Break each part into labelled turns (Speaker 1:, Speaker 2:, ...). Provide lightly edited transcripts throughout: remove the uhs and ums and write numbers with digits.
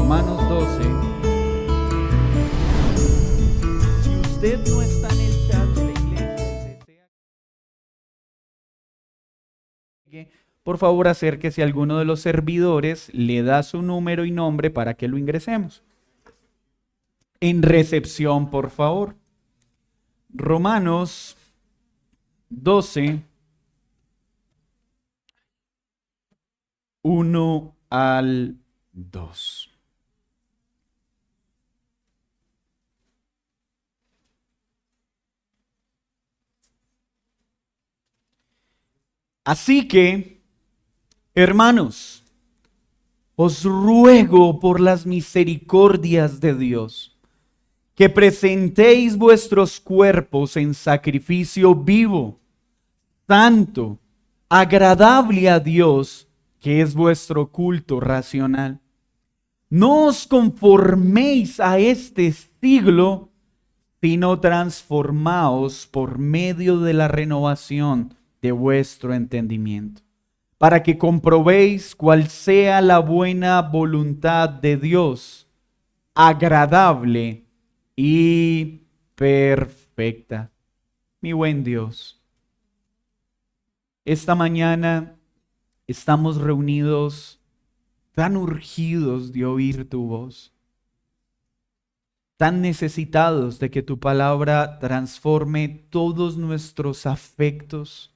Speaker 1: Romanos 12. Si usted no está en el chat de la iglesia y desea que, por favor, acérquese a alguno de los servidores, le da su número y nombre para que lo ingresemos. En recepción, por favor. Romanos 12, 1 al 2. Así que, hermanos, os ruego por las misericordias de Dios, que presentéis vuestros cuerpos en sacrificio vivo, santo, agradable a Dios, que es vuestro culto racional. No os conforméis a este siglo, sino transformaos por medio de la renovación de vuestro entendimiento, para que comprobéis cuál sea la buena voluntad de Dios, agradable y perfecta. Mi buen Dios, esta mañana estamos reunidos tan urgidos de oír tu voz, tan necesitados de que tu palabra transforme todos nuestros afectos,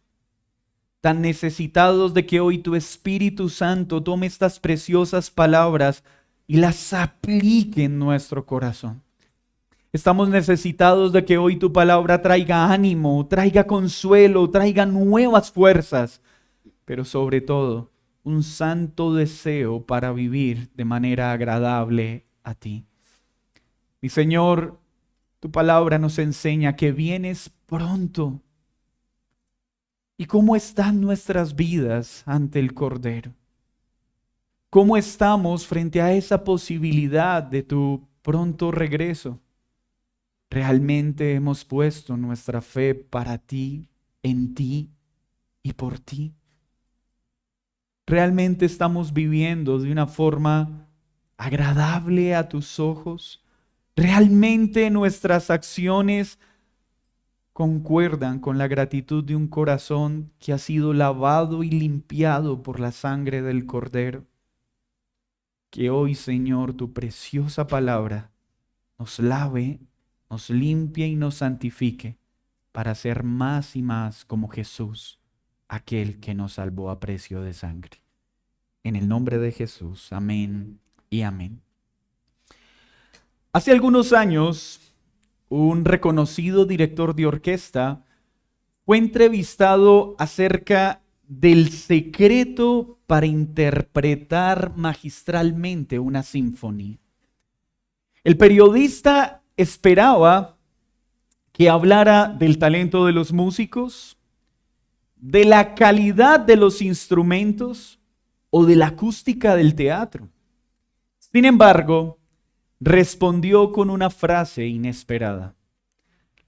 Speaker 1: tan necesitados de que hoy tu Espíritu Santo tome estas preciosas palabras y las aplique en nuestro corazón. Estamos necesitados de que hoy tu palabra traiga ánimo, traiga consuelo, traiga nuevas fuerzas, pero sobre todo un santo deseo para vivir de manera agradable a ti. Mi Señor, tu palabra nos enseña que vienes pronto. ¿Y cómo están nuestras vidas ante el Cordero? ¿Cómo estamos frente a esa posibilidad de tu pronto regreso? ¿Realmente hemos puesto nuestra fe para ti, en ti y por ti? ¿Realmente estamos viviendo de una forma agradable a tus ojos? ¿Realmente nuestras acciones concuerdan con la gratitud de un corazón que ha sido lavado y limpiado por la sangre del Cordero? Que hoy, Señor, tu preciosa palabra nos lave, nos limpie y nos santifique para ser más y más como Jesús, aquel que nos salvó a precio de sangre. En el nombre de Jesús, amén y amén. Hace algunos años, un reconocido director de orquesta fue entrevistado acerca del secreto para interpretar magistralmente una sinfonía. El periodista esperaba que hablara del talento de los músicos, de la calidad de los instrumentos o de la acústica del teatro. Sin embargo, respondió con una frase inesperada.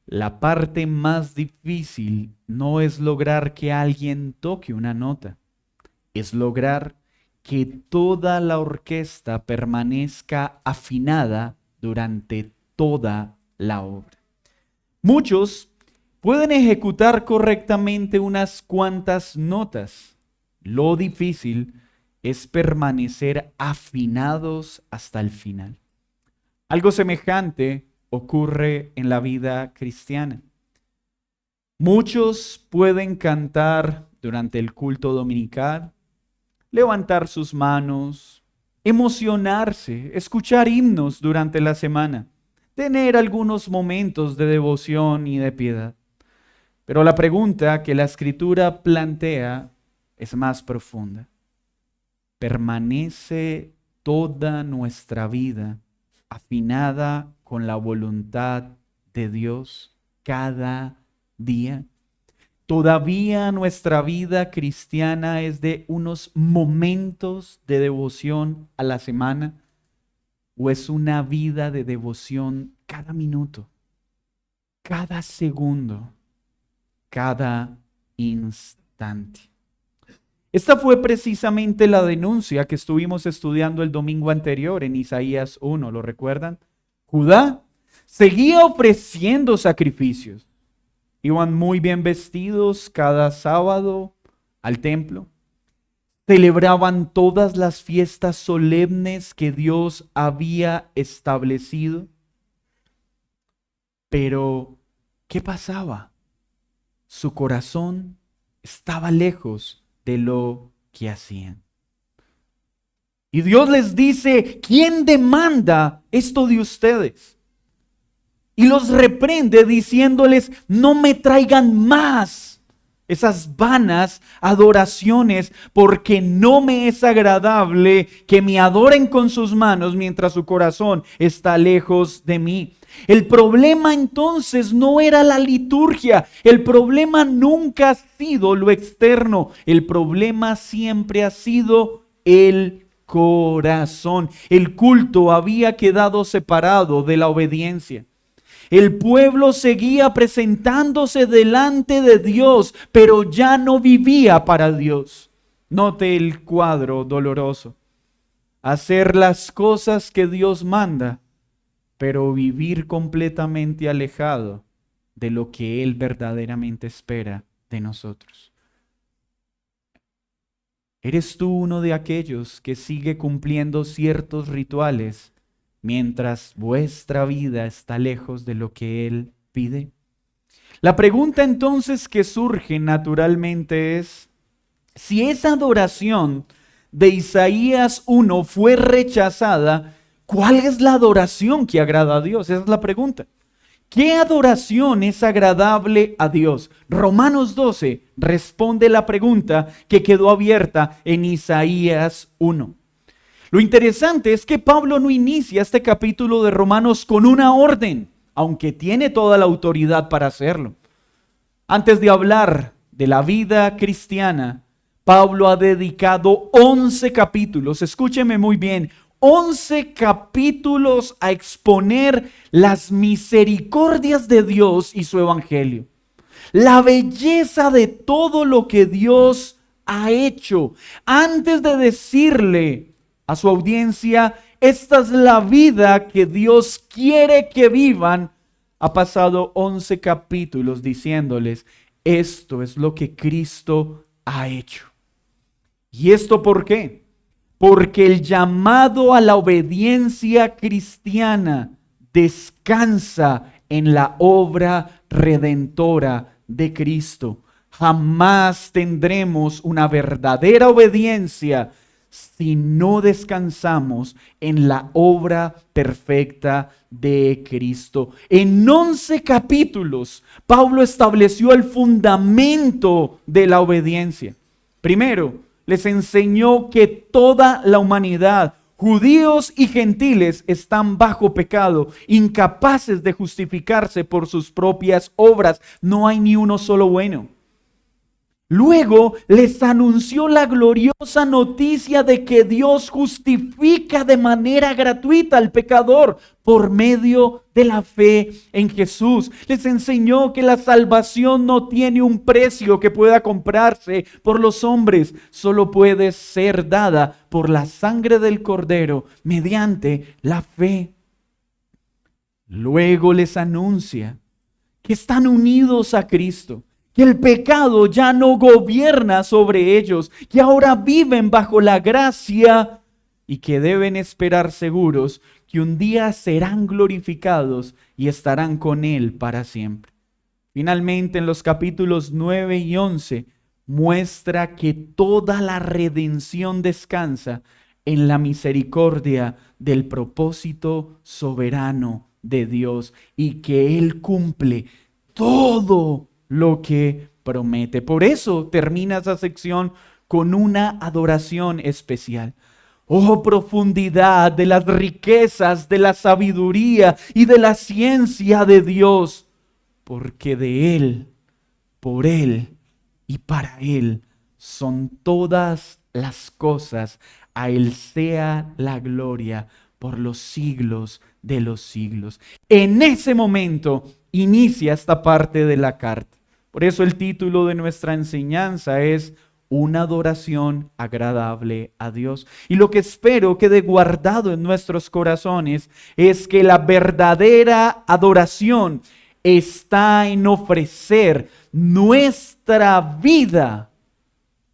Speaker 1: La parte más difícil no es lograr que alguien toque una nota, es lograr que toda la orquesta permanezca afinada durante toda la obra. Muchos pueden ejecutar correctamente unas cuantas notas. Lo difícil es permanecer afinados hasta el final. Algo semejante ocurre en la vida cristiana. Muchos pueden cantar durante el culto dominical, levantar sus manos, emocionarse, escuchar himnos durante la semana, tener algunos momentos de devoción y de piedad. Pero la pregunta que la Escritura plantea es más profunda. ¿Permanece toda nuestra vida afinada con la voluntad de Dios cada día? ¿Todavía nuestra vida cristiana es de unos momentos de devoción a la semana? ¿O es una vida de devoción cada minuto, cada segundo, cada instante? Esta fue precisamente la denuncia que estuvimos estudiando el domingo anterior en Isaías 1, ¿lo recuerdan? Judá seguía ofreciendo sacrificios. Iban muy bien vestidos cada sábado al templo. Celebraban todas las fiestas solemnes que Dios había establecido. Pero, ¿qué pasaba? Su corazón estaba lejos de lo que hacían. Y Dios les dice, ¿quién demanda esto de ustedes? Y los reprende diciéndoles, no me traigan más esas vanas adoraciones, porque no me es agradable que me adoren con sus manos mientras su corazón está lejos de mí. El problema entonces no era la liturgia, el problema nunca ha sido lo externo, el problema siempre ha sido el corazón. El culto había quedado separado de la obediencia. El pueblo seguía presentándose delante de Dios, pero ya no vivía para Dios. Note el cuadro doloroso. Hacer las cosas que Dios manda, pero vivir completamente alejado de lo que Él verdaderamente espera de nosotros. ¿Eres tú uno de aquellos que sigue cumpliendo ciertos rituales mientras vuestra vida está lejos de lo que Él pide? La pregunta entonces que surge naturalmente es, si esa adoración de Isaías 1 fue rechazada, ¿cuál es la adoración que agrada a Dios? Esa es la pregunta. ¿Qué adoración es agradable a Dios? Romanos 12 responde la pregunta que quedó abierta en Isaías 1. Lo interesante es que Pablo no inicia este capítulo de Romanos con una orden, aunque tiene toda la autoridad para hacerlo. Antes de hablar de la vida cristiana, Pablo ha dedicado 11 capítulos, escúcheme muy bien, 11 capítulos a exponer las misericordias de Dios y su evangelio. La belleza de todo lo que Dios ha hecho. Antes de decirle a su audiencia, esta es la vida que Dios quiere que vivan, ha pasado 11 capítulos diciéndoles, esto es lo que Cristo ha hecho. ¿Y esto por qué? Porque el llamado a la obediencia cristiana descansa en la obra redentora de Cristo. Jamás tendremos una verdadera obediencia si no descansamos en la obra perfecta de Cristo. En 11 capítulos, Pablo estableció el fundamento de la obediencia. Primero, les enseñó que toda la humanidad, judíos y gentiles, están bajo pecado, incapaces de justificarse por sus propias obras. No hay ni uno solo bueno. Luego les anunció la gloriosa noticia de que Dios justifica de manera gratuita al pecador por medio de la fe en Jesús. Les enseñó que la salvación no tiene un precio que pueda comprarse por los hombres, solo puede ser dada por la sangre del Cordero mediante la fe. Luego les anuncia que están unidos a Cristo, que el pecado ya no gobierna sobre ellos, que ahora viven bajo la gracia y que deben esperar seguros que un día serán glorificados y estarán con Él para siempre. Finalmente, en los capítulos 9 y 11, muestra que toda la redención descansa en la misericordia del propósito soberano de Dios y que Él cumple todo lo que promete. Por eso termina esa sección con una adoración especial. Oh, profundidad de las riquezas, de la sabiduría y de la ciencia de Dios, porque de Él, por Él y para Él son todas las cosas. A Él sea la gloria por los siglos de los siglos. En ese momento inicia esta parte de la carta. Por eso el título de nuestra enseñanza es una adoración agradable a Dios. Y lo que espero quede guardado en nuestros corazones es que la verdadera adoración está en ofrecer nuestra vida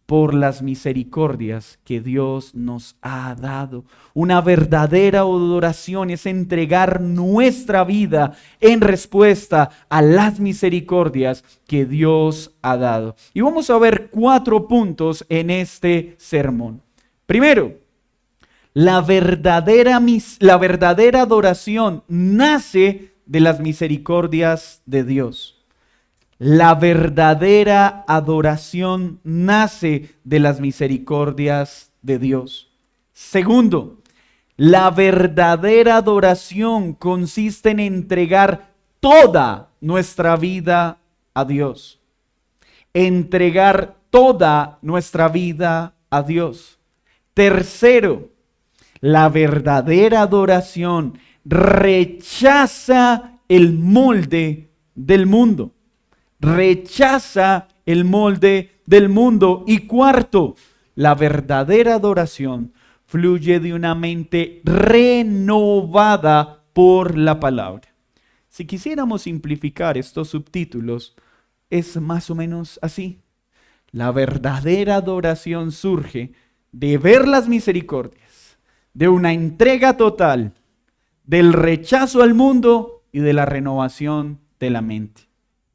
Speaker 1: por las misericordias que Dios nos ha dado. Una verdadera adoración es entregar nuestra vida en respuesta a las misericordias que Dios ha dado. Y vamos a ver 4 puntos en este sermón. Primero, la verdadera adoración nace de las misericordias de Dios. La verdadera adoración nace de las misericordias de Dios. Segundo, la verdadera adoración consiste en entregar toda nuestra vida a Dios. Entregar toda nuestra vida a Dios. Tercero, la verdadera adoración rechaza el molde del mundo. Rechaza el molde del mundo. Y cuarto, la verdadera adoración fluye de una mente renovada por la palabra. Si quisiéramos simplificar estos subtítulos, es más o menos así. La verdadera adoración surge de ver las misericordias, de una entrega total, del rechazo al mundo y de la renovación de la mente.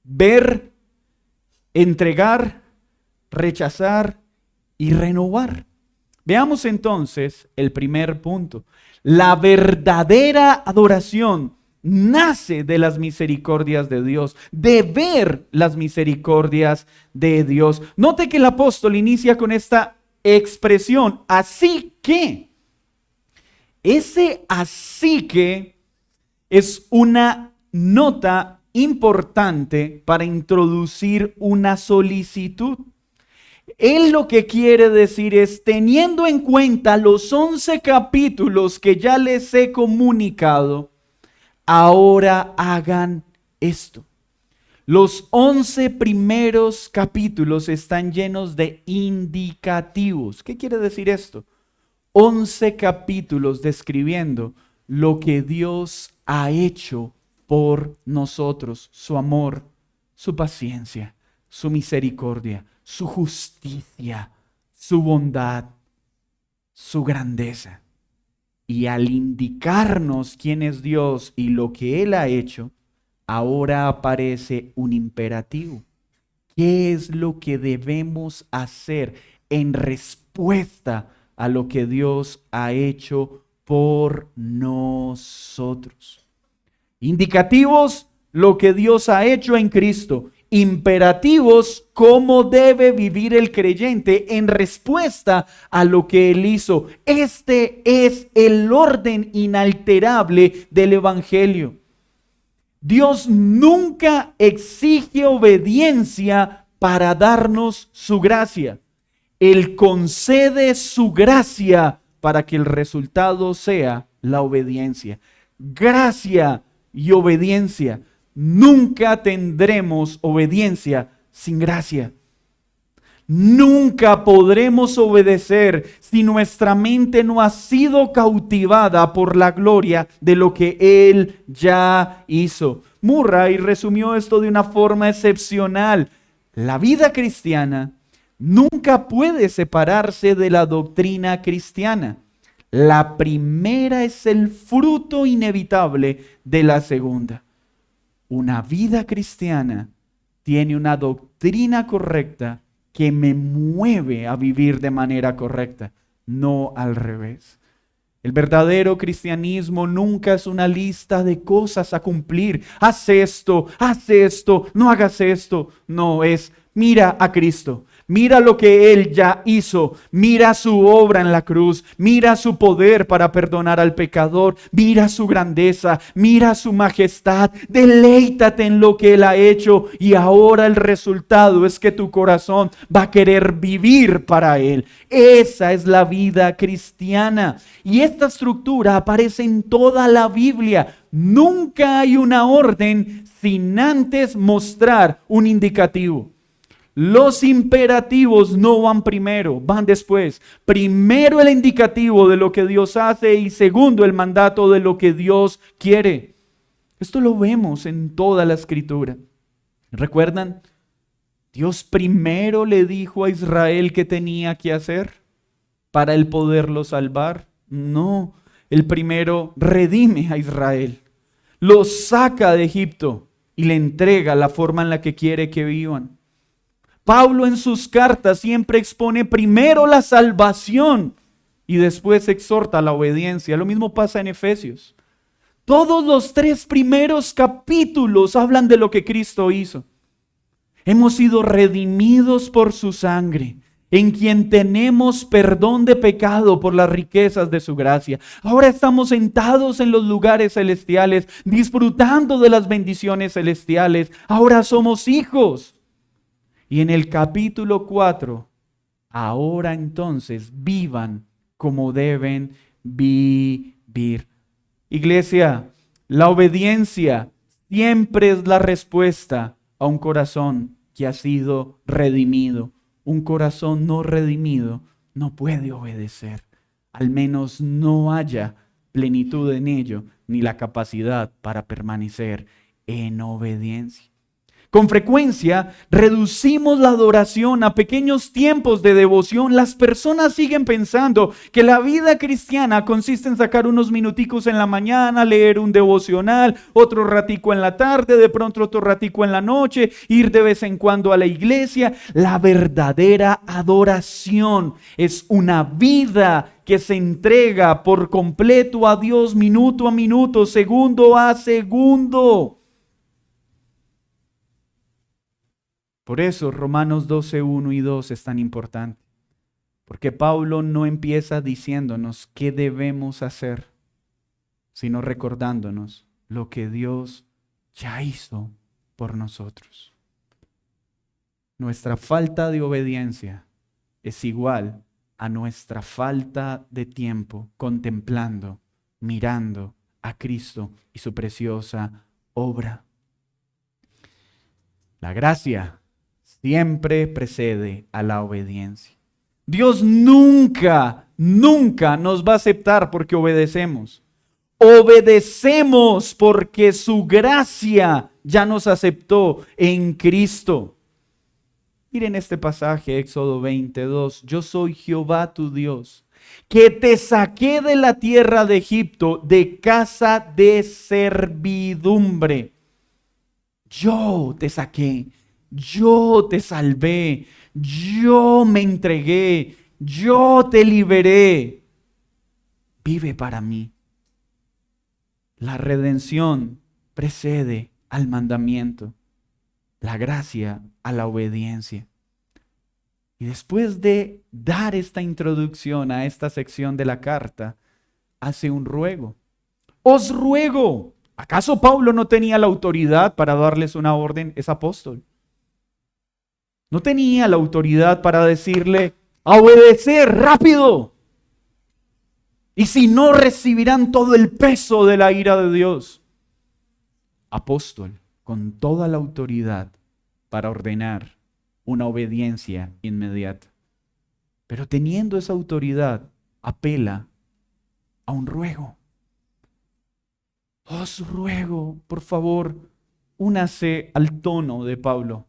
Speaker 1: Ver, entregar, rechazar y renovar. Veamos entonces el primer punto. La verdadera adoración nace de las misericordias de Dios, de ver las misericordias de Dios. Note que el apóstol inicia con esta expresión, así que. Ese así que es una nota importante para introducir una solicitud. Él lo que quiere decir es, teniendo en cuenta los 11 capítulos que ya les he comunicado, ahora hagan esto. Los 11 primeros capítulos están llenos de indicativos. ¿Qué quiere decir esto? 11 capítulos describiendo lo que Dios ha hecho por nosotros, su amor, su paciencia, su misericordia, su justicia, su bondad, su grandeza. Y al indicarnos quién es Dios y lo que Él ha hecho, ahora aparece un imperativo. ¿Qué es lo que debemos hacer en respuesta a lo que Dios ha hecho por nosotros? Indicativos, lo que Dios ha hecho en Cristo. Imperativos, cómo debe vivir el creyente en respuesta a lo que Él hizo. Este es el orden inalterable del Evangelio. Dios nunca exige obediencia para darnos su gracia. Él concede su gracia para que el resultado sea la obediencia. Gracia y obediencia. Nunca tendremos obediencia sin gracia. Nunca podremos obedecer si nuestra mente no ha sido cautivada por la gloria de lo que Él ya hizo. Murray resumió esto de una forma excepcional. La vida cristiana nunca puede separarse de la doctrina cristiana. La primera es el fruto inevitable de la segunda. Una vida cristiana tiene una doctrina correcta que me mueve a vivir de manera correcta, no al revés. El verdadero cristianismo nunca es una lista de cosas a cumplir. Haz esto, no hagas esto. No, es mira a Cristo. Mira lo que Él ya hizo. Mira su obra en la cruz. Mira su poder para perdonar al pecador. Mira su grandeza. Mira su majestad. Deleítate en lo que Él ha hecho. Y ahora el resultado es que tu corazón va a querer vivir para Él. Esa es la vida cristiana. Y esta estructura aparece en toda la Biblia. Nunca hay una orden sin antes mostrar un indicativo. Los imperativos no van primero, van después. Primero el indicativo de lo que Dios hace y segundo el mandato de lo que Dios quiere. Esto lo vemos en toda la Escritura. ¿Recuerdan? Dios primero le dijo a Israel qué tenía que hacer para él poderlo salvar. No, él primero redime a Israel, lo saca de Egipto y le entrega la forma en la que quiere que vivan. Pablo en sus cartas siempre expone primero la salvación y después exhorta a la obediencia. Lo mismo pasa en Efesios. Todos los 3 primeros capítulos hablan de lo que Cristo hizo. Hemos sido redimidos por su sangre, en quien tenemos perdón de pecado por las riquezas de su gracia. Ahora estamos sentados en los lugares celestiales, disfrutando de las bendiciones celestiales. Ahora somos hijos. Y en el capítulo 4, ahora entonces vivan como deben vivir. Iglesia, la obediencia siempre es la respuesta a un corazón que ha sido redimido. Un corazón no redimido no puede obedecer. Al menos no haya plenitud en ello, ni la capacidad para permanecer en obediencia. Con frecuencia reducimos la adoración a pequeños tiempos de devoción. Las personas siguen pensando que la vida cristiana consiste en sacar unos minuticos en la mañana, leer un devocional, otro ratico en la tarde, de pronto otro ratico en la noche, ir de vez en cuando a la iglesia. La verdadera adoración es una vida que se entrega por completo a Dios minuto a minuto, segundo a segundo. Por eso Romanos 12, 1 y 2 es tan importante. Porque Pablo no empieza diciéndonos qué debemos hacer, sino recordándonos lo que Dios ya hizo por nosotros. Nuestra falta de obediencia es igual a nuestra falta de tiempo contemplando, mirando a Cristo y su preciosa obra. La gracia siempre precede a la obediencia. Dios nunca nos va a aceptar porque obedecemos. Obedecemos porque su gracia ya nos aceptó en Cristo. Miren este pasaje, Éxodo 22. Yo soy Jehová tu Dios, que te saqué de la tierra de Egipto, de casa de servidumbre. Yo te saqué. Yo te salvé, yo me entregué, yo te liberé. Vive para mí. La redención precede al mandamiento, la gracia a la obediencia. Y después de dar esta introducción a esta sección de la carta, hace un ruego. Os ruego. ¿Acaso Pablo no tenía la autoridad para darles una orden? Es apóstol. No tenía la autoridad para decirle, a obedecer rápido. Y si no, recibirán todo el peso de la ira de Dios. Apóstol, con toda la autoridad para ordenar una obediencia inmediata. Pero teniendo esa autoridad, apela a un ruego. Os ruego, por favor, únase al tono de Pablo.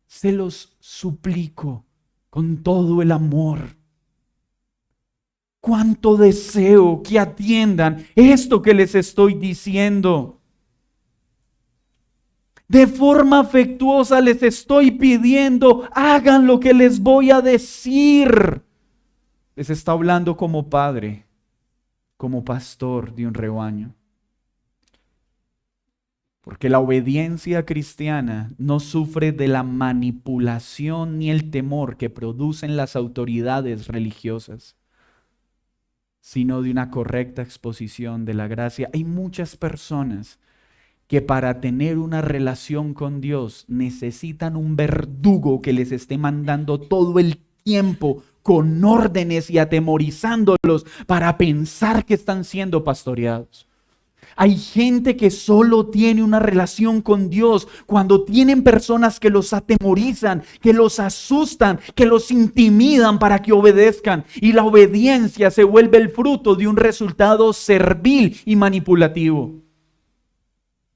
Speaker 1: Se los suplico con todo el amor. Cuánto deseo que atiendan esto que les estoy diciendo. De forma afectuosa les estoy pidiendo, hagan lo que les voy a decir. Les está hablando como padre, como pastor de un rebaño. Porque la obediencia cristiana no sufre de la manipulación ni el temor que producen las autoridades religiosas, sino de una correcta exposición de la gracia. Hay muchas personas que para tener una relación con Dios necesitan un verdugo que les esté mandando todo el tiempo con órdenes y atemorizándolos para pensar que están siendo pastoreados. Hay gente que solo tiene una relación con Dios cuando tienen personas que los atemorizan, que los asustan, que los intimidan para que obedezcan. Y la obediencia se vuelve el fruto de un resultado servil y manipulativo.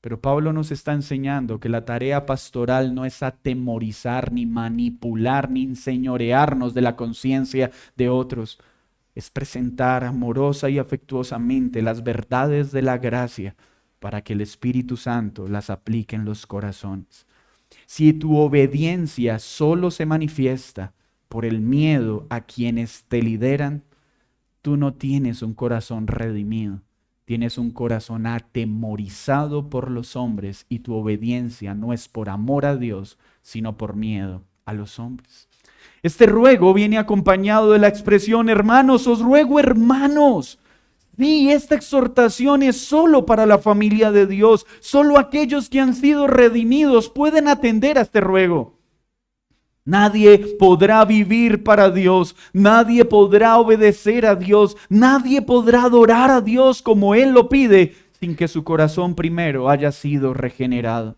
Speaker 1: Pero Pablo nos está enseñando que la tarea pastoral no es atemorizar, ni manipular, ni enseñorearnos de la conciencia de otros. Es presentar amorosa y afectuosamente las verdades de la gracia para que el Espíritu Santo las aplique en los corazones. Si tu obediencia solo se manifiesta por el miedo a quienes te lideran, tú no tienes un corazón redimido. Tienes un corazón atemorizado por los hombres y tu obediencia no es por amor a Dios, sino por miedo a los hombres. Este ruego viene acompañado de la expresión, hermanos, os ruego, hermanos. Sí, esta exhortación es solo para la familia de Dios. Solo aquellos que han sido redimidos pueden atender a este ruego. Nadie podrá vivir para Dios, nadie podrá obedecer a Dios, nadie podrá adorar a Dios como Él lo pide, sin que su corazón primero haya sido regenerado.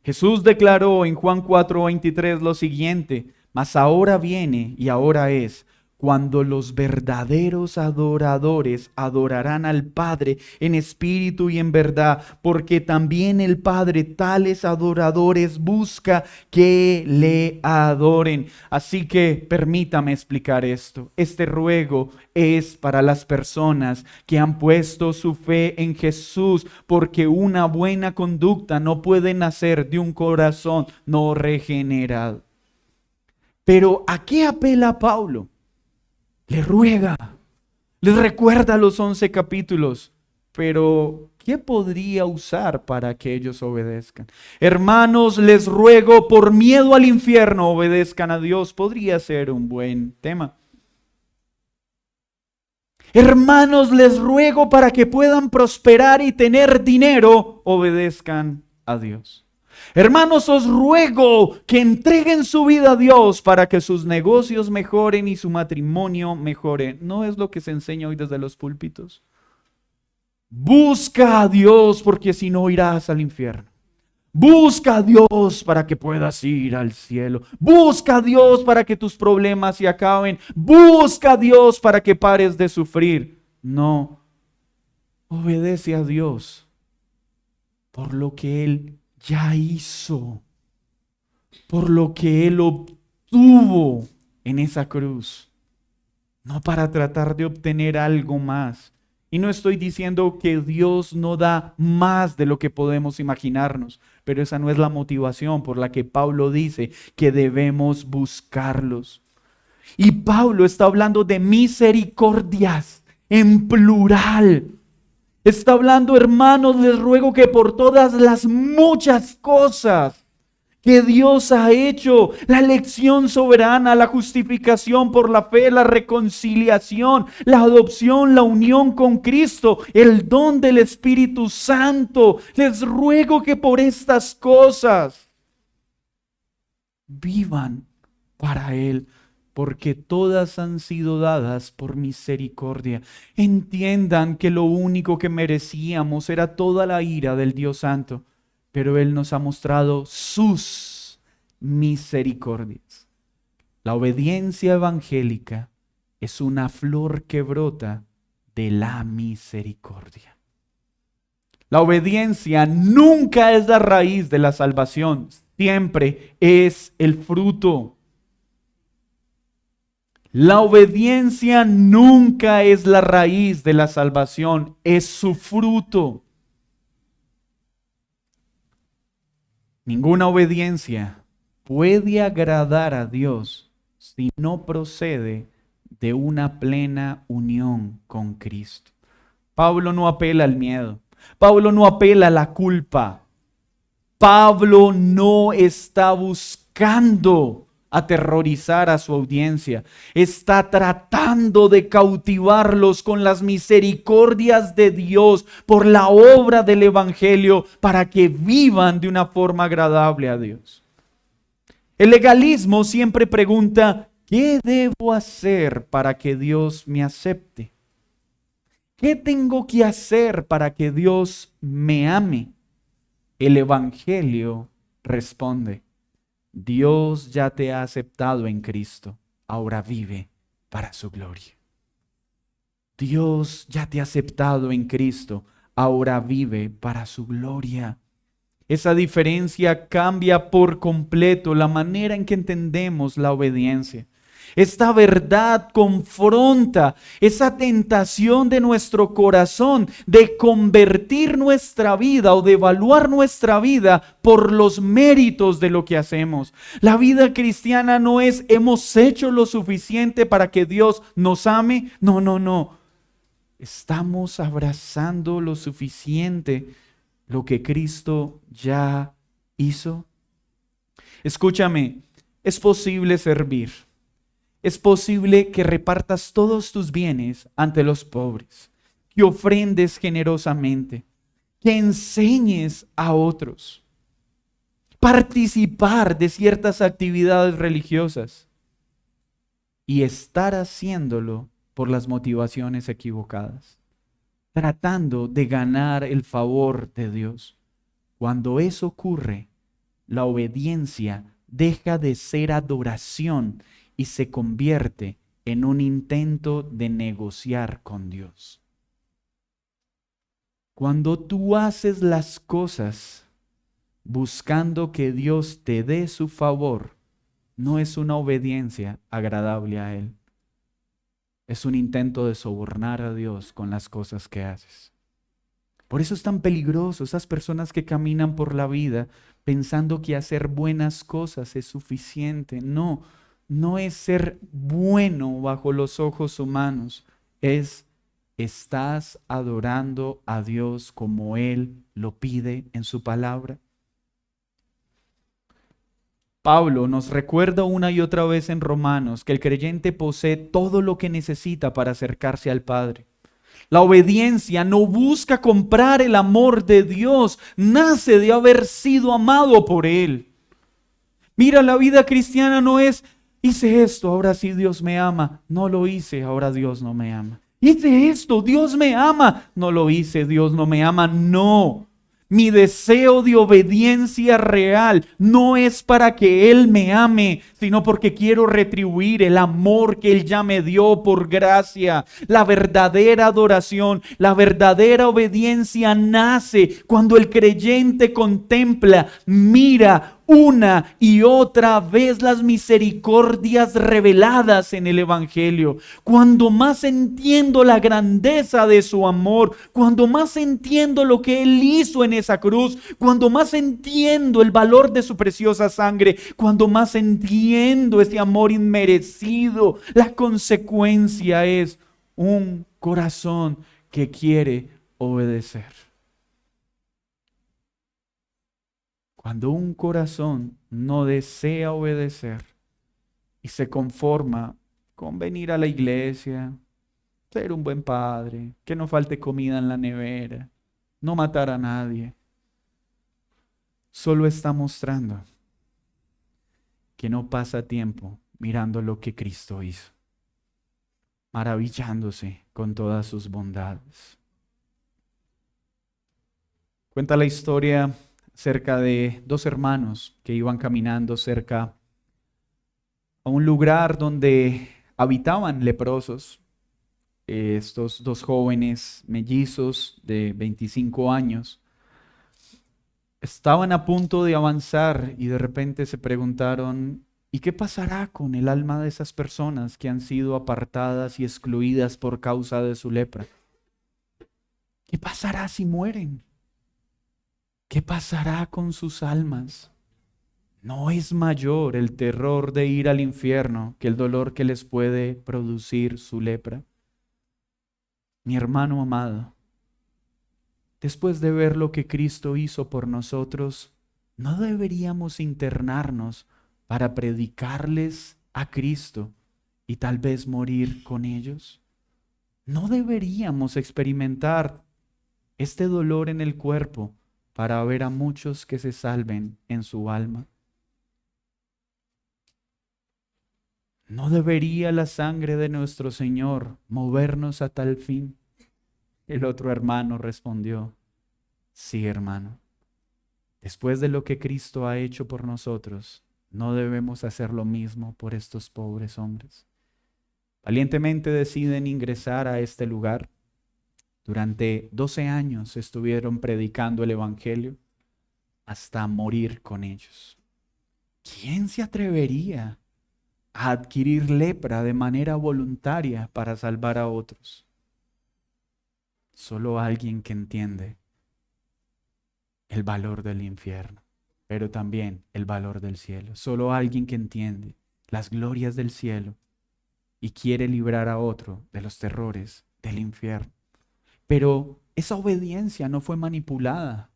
Speaker 1: Jesús declaró en Juan 4:23 lo siguiente: mas ahora viene y ahora es cuando los verdaderos adoradores adorarán al Padre en espíritu y en verdad, porque también el Padre tales adoradores busca que le adoren. Así que permítame explicar esto. Este ruego es para las personas que han puesto su fe en Jesús, porque una buena conducta no puede nacer de un corazón no regenerado. Pero ¿a qué apela Pablo? Le ruega, les recuerda los 11 capítulos, pero ¿qué podría usar para que ellos obedezcan? Hermanos, les ruego por miedo al infierno, obedezcan a Dios. Podría ser un buen tema. Hermanos, les ruego para que puedan prosperar y tener dinero, obedezcan a Dios. Hermanos, os ruego que entreguen su vida a Dios para que sus negocios mejoren y su matrimonio mejore. ¿No es lo que se enseña hoy desde los púlpitos? Busca a Dios porque si no irás al infierno. Busca a Dios para que puedas ir al cielo. Busca a Dios para que tus problemas se acaben. Busca a Dios para que pares de sufrir. No, obedece a Dios por lo que Él ya hizo, por lo que Él obtuvo en esa cruz, no para tratar de obtener algo más. Y no estoy diciendo que Dios no da más de lo que podemos imaginarnos, pero esa no es la motivación por la que Pablo dice que debemos buscarlos. Y Pablo está hablando de misericordias en plural. Está hablando, hermanos, les ruego que por todas las muchas cosas que Dios ha hecho, la elección soberana, la justificación por la fe, la reconciliación, la adopción, la unión con Cristo, el don del Espíritu Santo, les ruego que por estas cosas vivan para Él, porque todas han sido dadas por misericordia. Entiendan que lo único que merecíamos era toda la ira del Dios Santo, pero Él nos ha mostrado sus misericordias. La obediencia evangélica es una flor que brota de la misericordia. La obediencia nunca es la raíz de la salvación, siempre es el fruto. La obediencia nunca es la raíz de la salvación, es su fruto. Ninguna obediencia puede agradar a Dios si no procede de una plena unión con Cristo. Pablo no apela al miedo. Pablo no apela a la culpa. Pablo no está buscando aterrorizar a su audiencia. Está tratando de cautivarlos con las misericordias de Dios por la obra del Evangelio para que vivan de una forma agradable a Dios. El legalismo siempre pregunta, ¿qué debo hacer para que Dios me acepte? ¿Qué tengo que hacer para que Dios me ame? El Evangelio responde: Dios ya te ha aceptado en Cristo, ahora vive para su gloria. Dios ya te ha aceptado en Cristo, ahora vive para su gloria. Esa diferencia cambia por completo la manera en que entendemos la obediencia. Esta verdad confronta esa tentación de nuestro corazón de convertir nuestra vida o de evaluar nuestra vida por los méritos de lo que hacemos. La vida cristiana no es hemos hecho lo suficiente para que Dios nos ame. No, no, no. Estamos abrazando lo suficiente lo que Cristo ya hizo. Escúchame, es posible servir. Es posible que repartas todos tus bienes ante los pobres, que ofrendes generosamente, que enseñes a otros, participar de ciertas actividades religiosas y estar haciéndolo por las motivaciones equivocadas, tratando de ganar el favor de Dios. Cuando eso ocurre, la obediencia deja de ser adoración y se convierte en un intento de negociar con Dios. Cuando tú haces las cosas buscando que Dios te dé su favor, no es una obediencia agradable a Él. Es un intento de sobornar a Dios con las cosas que haces. Por eso es tan peligroso esas personas que caminan por la vida pensando que hacer buenas cosas es suficiente. No, no es ser bueno bajo los ojos humanos. Estás adorando a Dios como Él lo pide en su palabra. Pablo nos recuerda una y otra vez en Romanos que el creyente posee todo lo que necesita para acercarse al Padre. La obediencia no busca comprar el amor de Dios, nace de haber sido amado por Él. Mira, la vida cristiana no es, hice esto, ahora sí Dios me ama. No lo hice, ahora Dios no me ama. Hice esto, Dios me ama. No lo hice, Dios no me ama. No. Mi deseo de obediencia real no es para que Él me ame, sino porque quiero retribuir el amor que Él ya me dio por gracia. La verdadera adoración, la verdadera obediencia nace cuando el creyente contempla, mira una y otra vez las misericordias reveladas en el Evangelio. Cuando más entiendo la grandeza de su amor, cuando más entiendo lo que Él hizo en esa cruz, cuando más entiendo el valor de su preciosa sangre, cuando más entiendo ese amor inmerecido, la consecuencia es un corazón que quiere obedecer. Cuando un corazón no desea obedecer y se conforma con venir a la iglesia, ser un buen padre, que no falte comida en la nevera, no matar a nadie, solo está mostrando que no pasa tiempo mirando lo que Cristo hizo, maravillándose con todas sus bondades. Cuenta la historia cerca de dos hermanos que iban caminando cerca a un lugar donde habitaban leprosos. Estos dos jóvenes mellizos de 25 años estaban a punto de avanzar y de repente se preguntaron, ¿y qué pasará con el alma de esas personas que han sido apartadas y excluidas por causa de su lepra? ¿Qué pasará si mueren? ¿Qué pasará con sus almas? ¿No es mayor el terror de ir al infierno que el dolor que les puede producir su lepra? Mi hermano amado, después de ver lo que Cristo hizo por nosotros, ¿no deberíamos internarnos para predicarles a Cristo y tal vez morir con ellos? ¿No deberíamos experimentar este dolor en el cuerpo para ver a muchos que se salven en su alma? ¿No debería la sangre de nuestro Señor movernos a tal fin? El otro hermano respondió, sí, hermano, después de lo que Cristo ha hecho por nosotros, no debemos hacer lo mismo por estos pobres hombres. Valientemente deciden ingresar a este lugar. Durante 12 años estuvieron predicando el Evangelio hasta morir con ellos. ¿Quién se atrevería a adquirir lepra de manera voluntaria para salvar a otros? Solo alguien que entiende el valor del infierno, pero también el valor del cielo. Solo alguien que entiende las glorias del cielo y quiere librar a otro de los terrores del infierno. Pero esa obediencia no fue manipulada.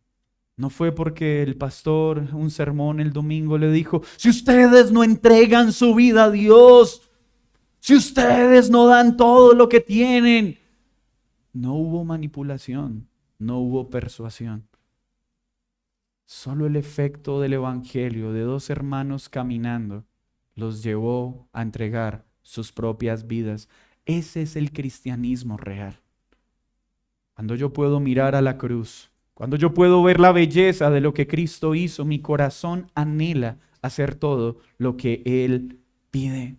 Speaker 1: No fue porque el pastor, un sermón el domingo, le dijo, si ustedes no entregan su vida a Dios, si ustedes no dan todo lo que tienen. No hubo manipulación, no hubo persuasión. Solo el efecto del evangelio de dos hermanos caminando los llevó a entregar sus propias vidas. Ese es el cristianismo real. Cuando yo puedo mirar a la cruz, cuando yo puedo ver la belleza de lo que Cristo hizo, mi corazón anhela hacer todo lo que Él pide.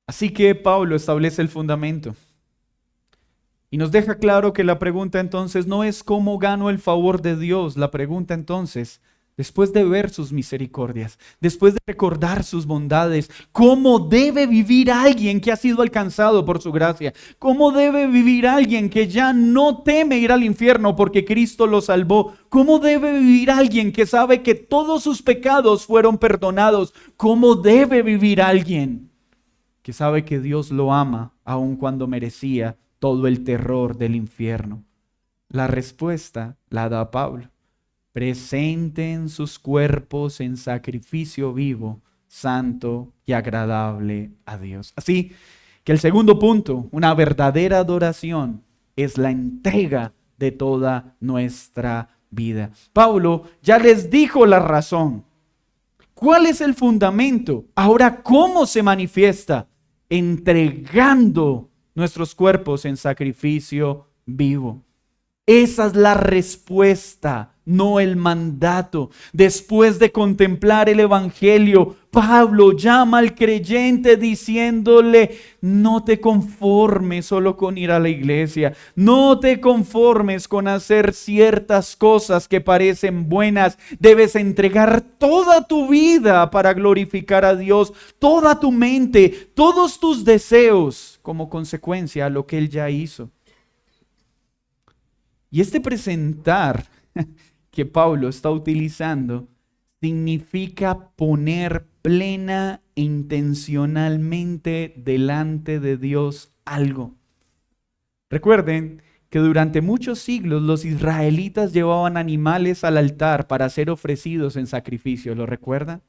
Speaker 1: Así que Pablo establece el fundamento y nos deja claro que la pregunta entonces no es cómo gano el favor de Dios. La pregunta entonces, después de ver sus misericordias, después de recordar sus bondades, ¿cómo debe vivir alguien que ha sido alcanzado por su gracia? ¿Cómo debe vivir alguien que ya no teme ir al infierno porque Cristo lo salvó? ¿Cómo debe vivir alguien que sabe que todos sus pecados fueron perdonados? ¿Cómo debe vivir alguien que sabe que Dios lo ama aun cuando merecía todo el terror del infierno? La respuesta la da Pablo. Presenten sus cuerpos en sacrificio vivo, santo y agradable a Dios. Así que el segundo punto, una verdadera adoración, es la entrega de toda nuestra vida. Pablo ya les dijo la razón. ¿Cuál es el fundamento? Ahora, ¿cómo se manifiesta? Entregando nuestros cuerpos en sacrificio vivo. Esa es la respuesta, no el mandato. Después de contemplar el Evangelio, Pablo llama al creyente diciéndole, no te conformes solo con ir a la iglesia, no te conformes con hacer ciertas cosas que parecen buenas. Debes entregar toda tu vida para glorificar a Dios, toda tu mente, todos tus deseos como consecuencia a lo que Él ya hizo. Y este presentar que Pablo está utilizando significa poner plena e intencionalmente delante de Dios algo. Recuerden que durante muchos siglos los israelitas llevaban animales al altar para ser ofrecidos en sacrificio, ¿lo recuerdan?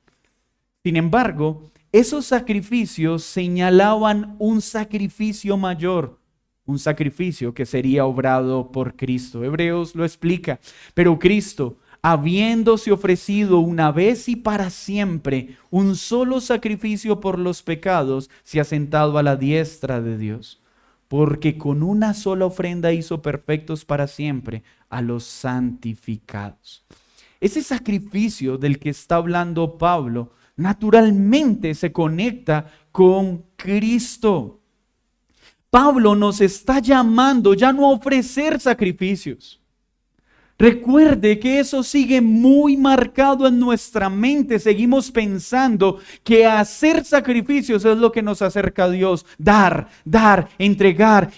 Speaker 1: Sin embargo, esos sacrificios señalaban un sacrificio mayor, un sacrificio que sería obrado por Cristo. Hebreos lo explica. Pero Cristo, habiéndose ofrecido una vez y para siempre un solo sacrificio por los pecados, se ha sentado a la diestra de Dios. Porque con una sola ofrenda hizo perfectos para siempre a los santificados. Ese sacrificio del que está hablando Pablo naturalmente se conecta con Cristo. Pablo nos está llamando ya no a ofrecer sacrificios. Recuerde que eso sigue muy marcado en nuestra mente. Seguimos pensando que hacer sacrificios es lo que nos acerca a Dios. Dar, entregar.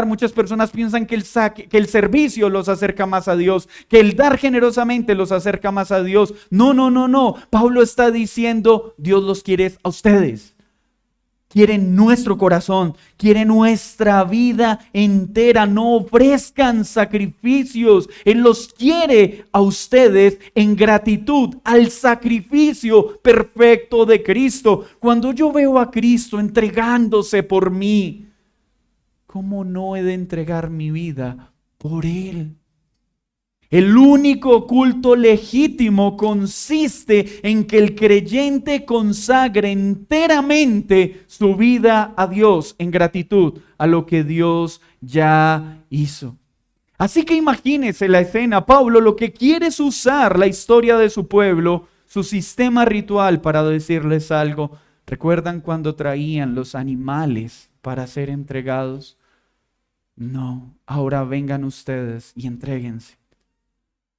Speaker 1: Muchas personas piensan que el servicio los acerca más a Dios, que el dar generosamente los acerca más a Dios. No. Pablo está diciendo, Dios los quiere a ustedes. Quiere nuestro corazón, quiere nuestra vida entera. No ofrezcan sacrificios. Él los quiere a ustedes en gratitud al sacrificio perfecto de Cristo. Cuando yo veo a Cristo entregándose por mí, ¿cómo no he de entregar mi vida por Él? El único culto legítimo consiste en que el creyente consagre enteramente su vida a Dios en gratitud a lo que Dios ya hizo. Así que imagínese la escena. Pablo lo que quiere es usar la historia de su pueblo, su sistema ritual, para decirles algo. ¿Recuerdan cuando traían los animales para ser entregados? No, ahora vengan ustedes y entréguense.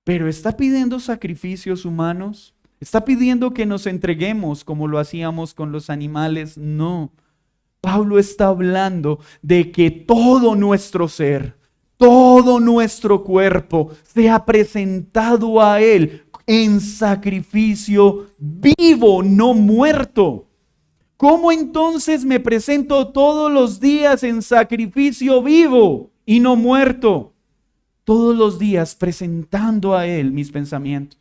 Speaker 1: Pero está pidiendo sacrificios humanos. Está pidiendo que nos entreguemos como lo hacíamos con los animales. No. Pablo está hablando de que todo nuestro ser, todo nuestro cuerpo sea presentado a Él en sacrificio vivo, no muerto. ¿Cómo entonces me presento todos los días en sacrificio vivo y no muerto? Todos los días presentando a Él mis pensamientos.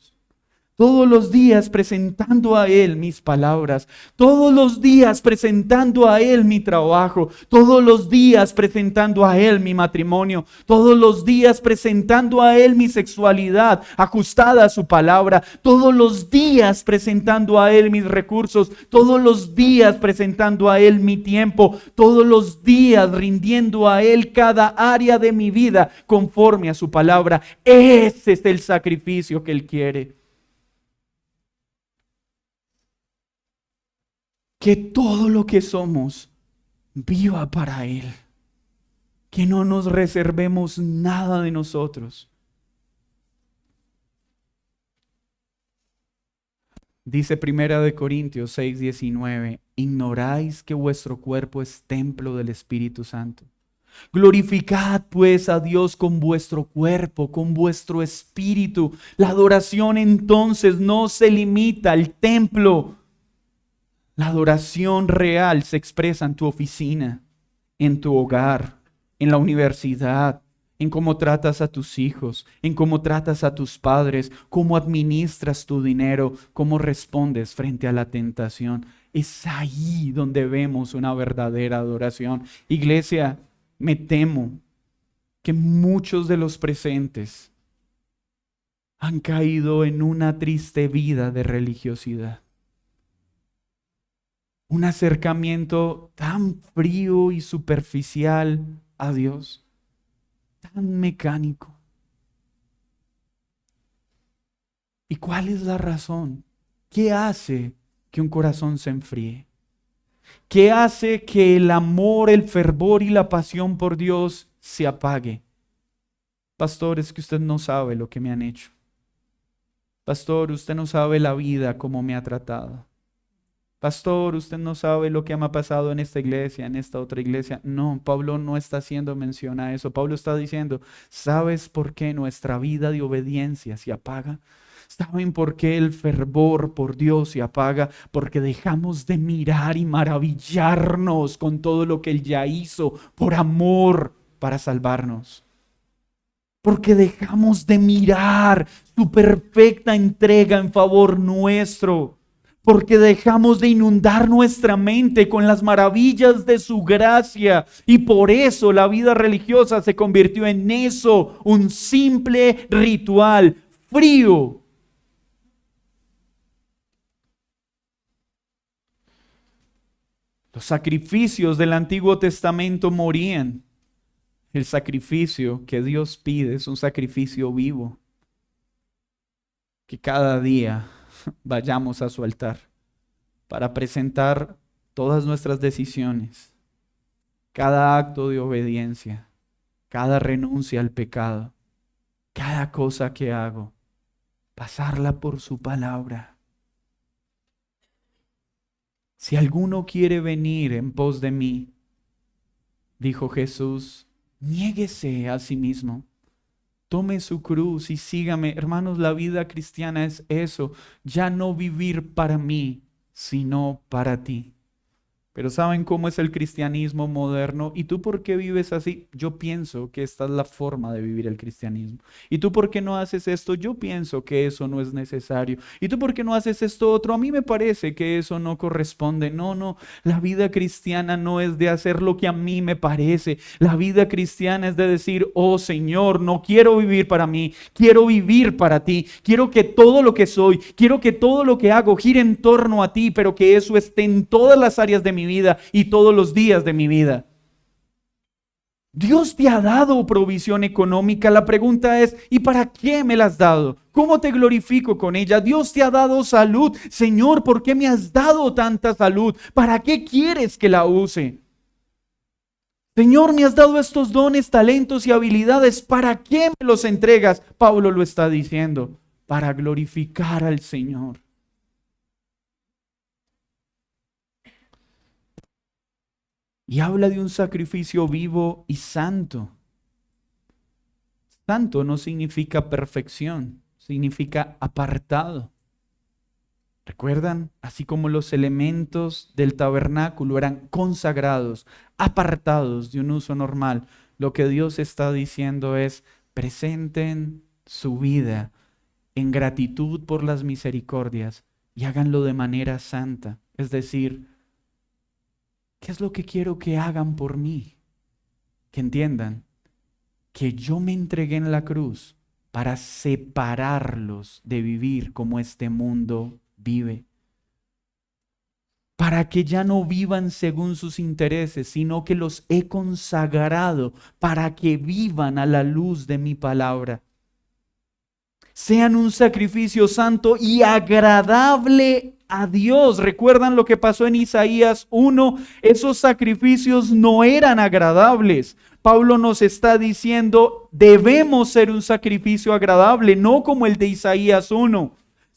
Speaker 1: Todos los días presentando a Él mis palabras. Todos los días presentando a Él mi trabajo. Todos los días presentando a Él mi matrimonio. Todos los días presentando a Él mi sexualidad ajustada a su palabra. Todos los días presentando a Él mis recursos. Todos los días presentando a Él mi tiempo. Todos los días rindiendo a Él cada área de mi vida conforme a su palabra. Ese es el sacrificio que Él quiere. Que todo lo que somos viva para Él. Que no nos reservemos nada de nosotros. Dice 1 Corintios 6:19, ¿ignoráis que vuestro cuerpo es templo del Espíritu Santo? Glorificad pues a Dios con vuestro cuerpo, con vuestro espíritu. La adoración entonces no se limita al templo. La adoración real se expresa en tu oficina, en tu hogar, en la universidad, en cómo tratas a tus hijos, en cómo tratas a tus padres, cómo administras tu dinero, cómo respondes frente a la tentación. Es ahí donde vemos una verdadera adoración. Iglesia, me temo que muchos de los presentes han caído en una triste vida de religiosidad. Un acercamiento tan frío y superficial a Dios, tan mecánico. ¿Y cuál es la razón? ¿Qué hace que un corazón se enfríe? ¿Qué hace que el amor, el fervor y la pasión por Dios se apague? Pastor, es que usted no sabe lo que me han hecho. Pastor, usted no sabe la vida, cómo me ha tratado. Pastor, usted no sabe lo que me ha pasado en esta iglesia, en esta otra iglesia. No, Pablo no está haciendo mención a eso. Pablo está diciendo, ¿sabes por qué nuestra vida de obediencia se apaga? ¿Saben por qué el fervor por Dios se apaga? Porque dejamos de mirar y maravillarnos con todo lo que Él ya hizo por amor para salvarnos. Porque dejamos de mirar su perfecta entrega en favor nuestro. Porque dejamos de inundar nuestra mente con las maravillas de su gracia. Y por eso la vida religiosa se convirtió en eso, un simple ritual frío. Los sacrificios del Antiguo Testamento morían. El sacrificio que Dios pide es un sacrificio vivo. Que cada día vayamos a su altar para presentar todas nuestras decisiones, cada acto de obediencia, cada renuncia al pecado, cada cosa que hago, pasarla por su palabra. Si alguno quiere venir en pos de mí, dijo Jesús, niéguese a sí mismo. Tome su cruz y sígame. Hermanos, la vida cristiana es eso. Ya no vivir para mí, sino para ti. Pero ¿saben cómo es el cristianismo moderno? ¿Y tú por qué vives así? Yo pienso que esta es la forma de vivir el cristianismo. ¿Y tú por qué no haces esto? Yo pienso que eso no es necesario. ¿Y tú por qué no haces esto otro? A mí me parece que eso no corresponde. No, no, la vida cristiana no es de hacer lo que a mí me parece. La vida cristiana es de decir, oh Señor, no quiero vivir para mí, quiero vivir para ti. Quiero que todo lo que soy, quiero que todo lo que hago gire en torno a ti, pero que eso esté en todas las áreas de mi vida y todos los días de mi vida. Dios te ha dado provisión económica. La pregunta es, ¿y para qué me la has dado? ¿Cómo te glorifico con ella? Dios te ha dado salud. Señor, ¿por qué me has dado tanta salud? ¿Para qué quieres que la use? Señor, me has dado estos dones, talentos y habilidades. ¿Para qué me los entregas? Pablo lo está diciendo, para glorificar al Señor. Y habla de un sacrificio vivo y santo. Santo no significa perfección, significa apartado. ¿Recuerdan? Así como los elementos del tabernáculo eran consagrados, apartados de un uso normal, lo que Dios está diciendo es, presenten su vida en gratitud por las misericordias y háganlo de manera santa. Es decir, ¿qué es lo que quiero que hagan por mí? Que entiendan que yo me entregué en la cruz para separarlos de vivir como este mundo vive. Para que ya no vivan según sus intereses, sino que los he consagrado para que vivan a la luz de mi palabra. Sean un sacrificio santo y agradable a Dios. ¿Recuerdan lo que pasó en Isaías 1? Esos sacrificios no eran agradables. Pablo nos está diciendo, debemos ser un sacrificio agradable, no como el de Isaías 1,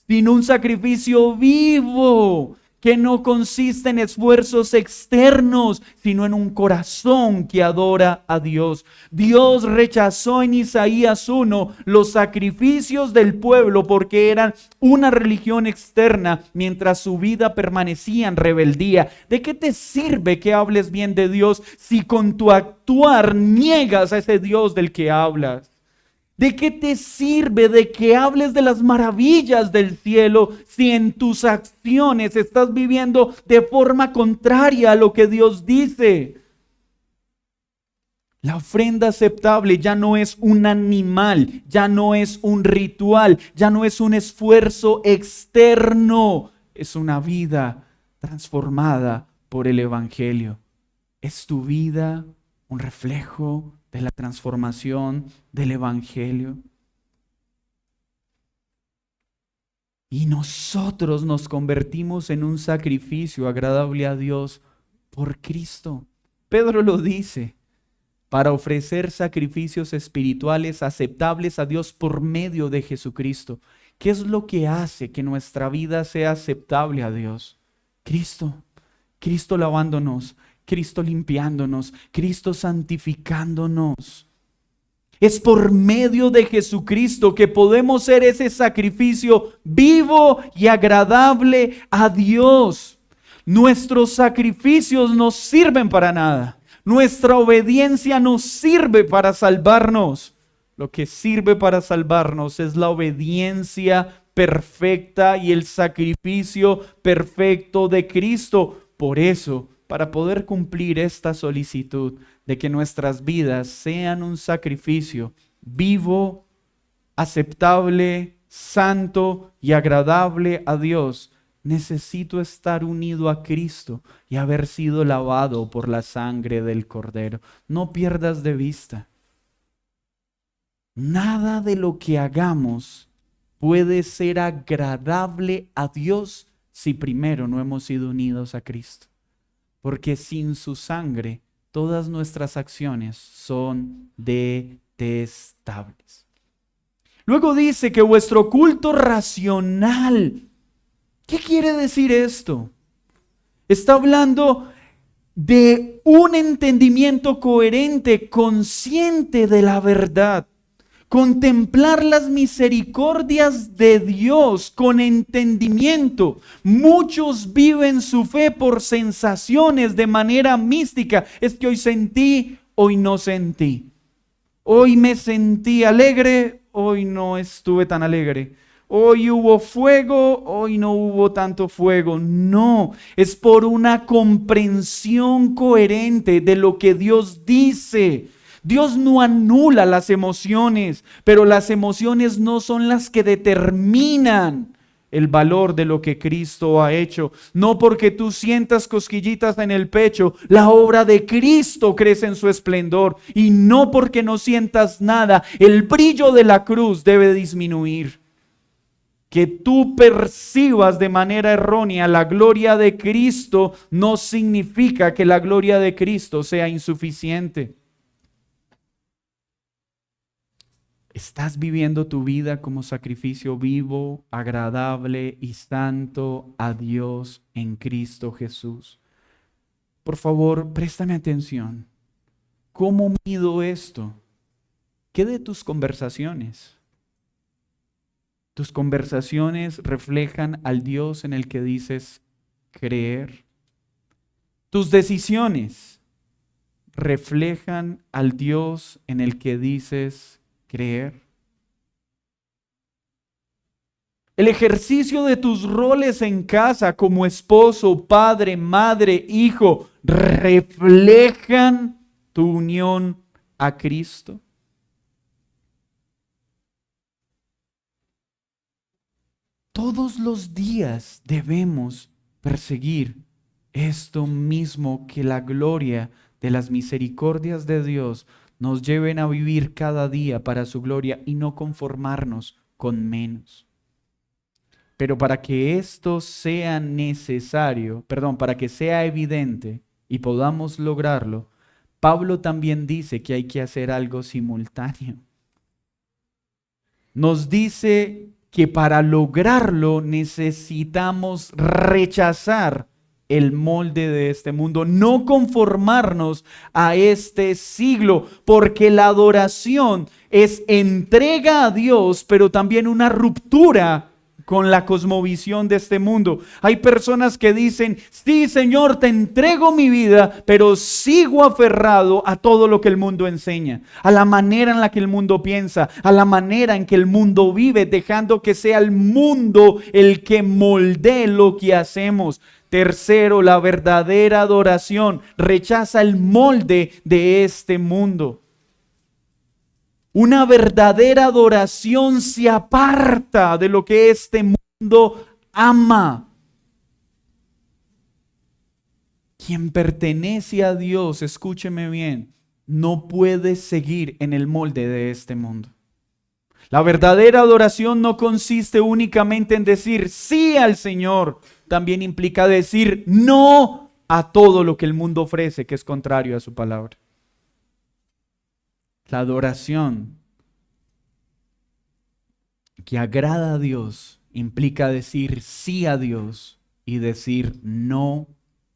Speaker 1: sino un sacrificio vivo, que no consiste en esfuerzos externos, sino en un corazón que adora a Dios. Dios rechazó en Isaías 1 los sacrificios del pueblo porque eran una religión externa, mientras su vida permanecía en rebeldía. ¿De qué te sirve que hables bien de Dios si con tu actuar niegas a ese Dios del que hablas? ¿De qué te sirve de que hables de las maravillas del cielo si en tus acciones estás viviendo de forma contraria a lo que Dios dice? La ofrenda aceptable ya no es un animal, ya no es un ritual, ya no es un esfuerzo externo, es una vida transformada por el Evangelio. ¿Es tu vida un reflejo de la transformación del Evangelio? Y nosotros nos convertimos en un sacrificio agradable a Dios por Cristo. Pedro lo dice, para ofrecer sacrificios espirituales aceptables a Dios por medio de Jesucristo. ¿Qué es lo que hace que nuestra vida sea aceptable a Dios? Cristo. Cristo lavándonos, Cristo limpiándonos, Cristo santificándonos. Es por medio de Jesucristo que podemos ser ese sacrificio vivo y agradable a Dios. Nuestros sacrificios no sirven para nada. Nuestra obediencia no sirve para salvarnos. Lo que sirve para salvarnos es la obediencia perfecta y el sacrificio perfecto de Cristo. Por eso, para poder cumplir esta solicitud de que nuestras vidas sean un sacrificio vivo, aceptable, santo y agradable a Dios, necesito estar unido a Cristo y haber sido lavado por la sangre del Cordero. No pierdas de vista. Nada de lo que hagamos puede ser agradable a Dios si primero no hemos sido unidos a Cristo. Porque sin su sangre, todas nuestras acciones son detestables. Luego dice que vuestro culto racional. ¿Qué quiere decir esto? Está hablando de un entendimiento coherente, consciente de la verdad. Contemplar las misericordias de Dios con entendimiento. Muchos viven su fe por sensaciones de manera mística. Es que hoy sentí, hoy no sentí. Hoy me sentí alegre, hoy no estuve tan alegre. Hoy hubo fuego, hoy no hubo tanto fuego. No, es por una comprensión coherente de lo que Dios dice. Dios no anula las emociones, pero las emociones no son las que determinan el valor de lo que Cristo ha hecho. No porque tú sientas cosquillitas en el pecho, la obra de Cristo crece en su esplendor. Y no porque no sientas nada, el brillo de la cruz debe disminuir. Que tú percibas de manera errónea la gloria de Cristo no significa que la gloria de Cristo sea insuficiente. ¿Estás viviendo tu vida como sacrificio vivo, agradable y santo a Dios en Cristo Jesús? Por favor, préstame atención. ¿Cómo mido esto? ¿Qué de tus conversaciones? ¿Tus conversaciones reflejan al Dios en el que dices creer? ¿Tus decisiones reflejan al Dios en el que dices creer? El ejercicio de tus roles en casa como esposo, padre, madre, hijo, ¿reflejan tu unión a Cristo? Todos los días debemos perseguir esto mismo, que la gloria de las misericordias de Dios nos lleven a vivir cada día para su gloria y no conformarnos con menos. Pero para que esto sea necesario, para que sea evidente y podamos lograrlo, Pablo también dice que hay que hacer algo simultáneo. Nos dice que para lograrlo necesitamos rechazar el molde de este mundo, no conformarnos a este siglo, porque la adoración es entrega a Dios, pero también una ruptura con la cosmovisión de este mundo. Hay personas que dicen, sí, Señor, te entrego mi vida, pero sigo aferrado a todo lo que el mundo enseña, a la manera en la que el mundo piensa, a la manera en que el mundo vive, dejando que sea el mundo el que moldee lo que hacemos. Tercero, la verdadera adoración rechaza el molde de este mundo. Una verdadera adoración se aparta de lo que este mundo ama. Quien pertenece a Dios, escúcheme bien, no puede seguir en el molde de este mundo. La verdadera adoración no consiste únicamente en decir sí al Señor, también implica decir no a todo lo que el mundo ofrece que es contrario a su palabra. La adoración que agrada a Dios implica decir sí a Dios y decir no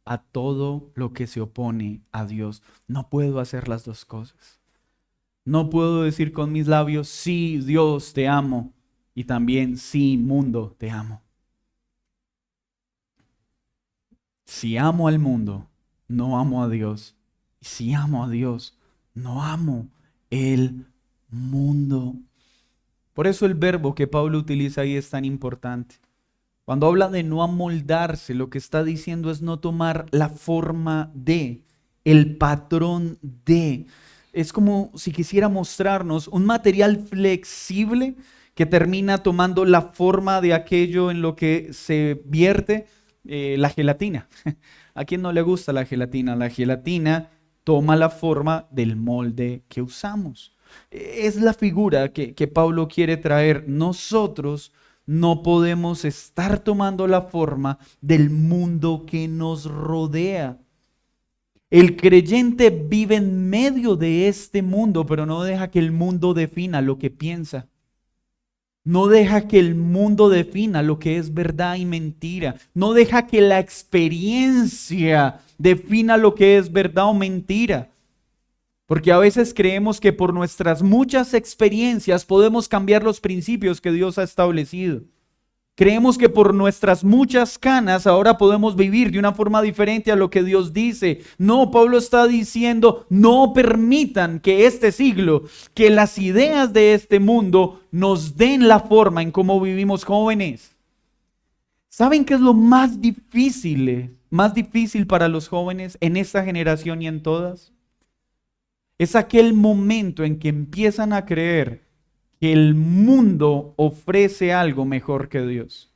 Speaker 1: a todo lo que se opone a Dios. No puedo hacer las dos cosas. No puedo decir con mis labios, sí, Dios, te amo, y también, sí, mundo, te amo. Si amo al mundo, no amo a Dios. Y si amo a Dios, no amo el mundo. Por eso el verbo que Pablo utiliza ahí es tan importante. Cuando habla de no amoldarse, lo que está diciendo es no tomar la forma de, el patrón de. Es como si quisiera mostrarnos un material flexible que termina tomando la forma de aquello en lo que se vierte la gelatina. ¿A quién no le gusta la gelatina? La gelatina toma la forma del molde que usamos. Es la figura que Pablo quiere traer. Nosotros no podemos estar tomando la forma del mundo que nos rodea. El creyente vive en medio de este mundo, pero no deja que el mundo defina lo que piensa. No deja que el mundo defina lo que es verdad y mentira. No deja que la experiencia defina lo que es verdad o mentira. Porque a veces creemos que por nuestras muchas experiencias podemos cambiar los principios que Dios ha establecido. Creemos que por nuestras muchas canas ahora podemos vivir de una forma diferente a lo que Dios dice. No, Pablo está diciendo, no permitan que este siglo, que las ideas de este mundo nos den la forma en cómo vivimos, jóvenes. ¿Saben qué es lo más difícil para los jóvenes en esta generación y en todas? Es aquel momento en que empiezan a creer que el mundo ofrece algo mejor que Dios.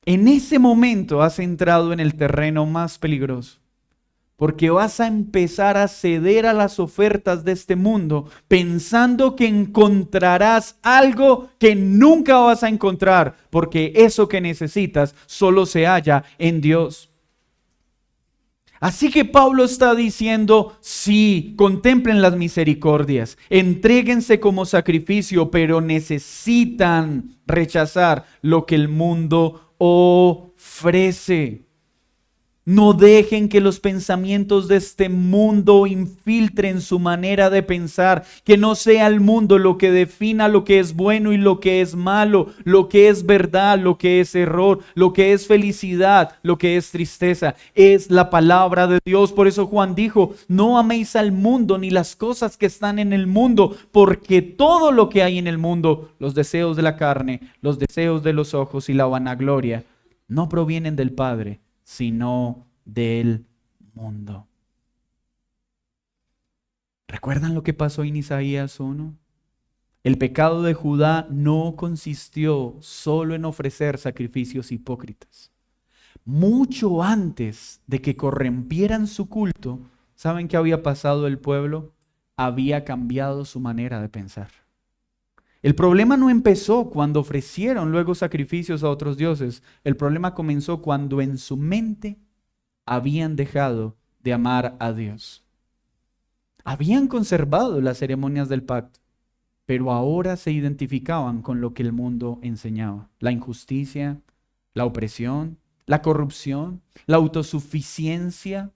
Speaker 1: En ese momento has entrado en el terreno más peligroso, porque vas a empezar a ceder a las ofertas de este mundo, pensando que encontrarás algo que nunca vas a encontrar, porque eso que necesitas solo se halla en Dios. Así que Pablo está diciendo, sí, contemplen las misericordias, entréguense como sacrificio, pero necesitan rechazar lo que el mundo ofrece. No dejen que los pensamientos de este mundo infiltren su manera de pensar, que no sea el mundo lo que defina lo que es bueno y lo que es malo, lo que es verdad, lo que es error, lo que es felicidad, lo que es tristeza. Es la palabra de Dios. Por eso Juan dijo, no améis al mundo ni las cosas que están en el mundo, porque todo lo que hay en el mundo, los deseos de la carne, los deseos de los ojos y la vanagloria, no provienen del Padre, sino del mundo. ¿Recuerdan lo que pasó en Isaías 1? El pecado de Judá no consistió solo en ofrecer sacrificios hipócritas. Mucho antes de que corrompieran su culto, ¿saben qué había pasado el pueblo? Había cambiado su manera de pensar. El problema no empezó cuando ofrecieron luego sacrificios a otros dioses. El problema comenzó cuando en su mente habían dejado de amar a Dios. Habían conservado las ceremonias del pacto, pero ahora se identificaban con lo que el mundo enseñaba. La injusticia, la opresión, la corrupción, la autosuficiencia.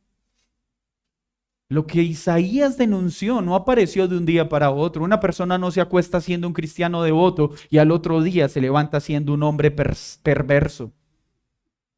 Speaker 1: Lo que Isaías denunció no apareció de un día para otro. Una persona no se acuesta siendo un cristiano devoto y al otro día se levanta siendo un hombre perverso.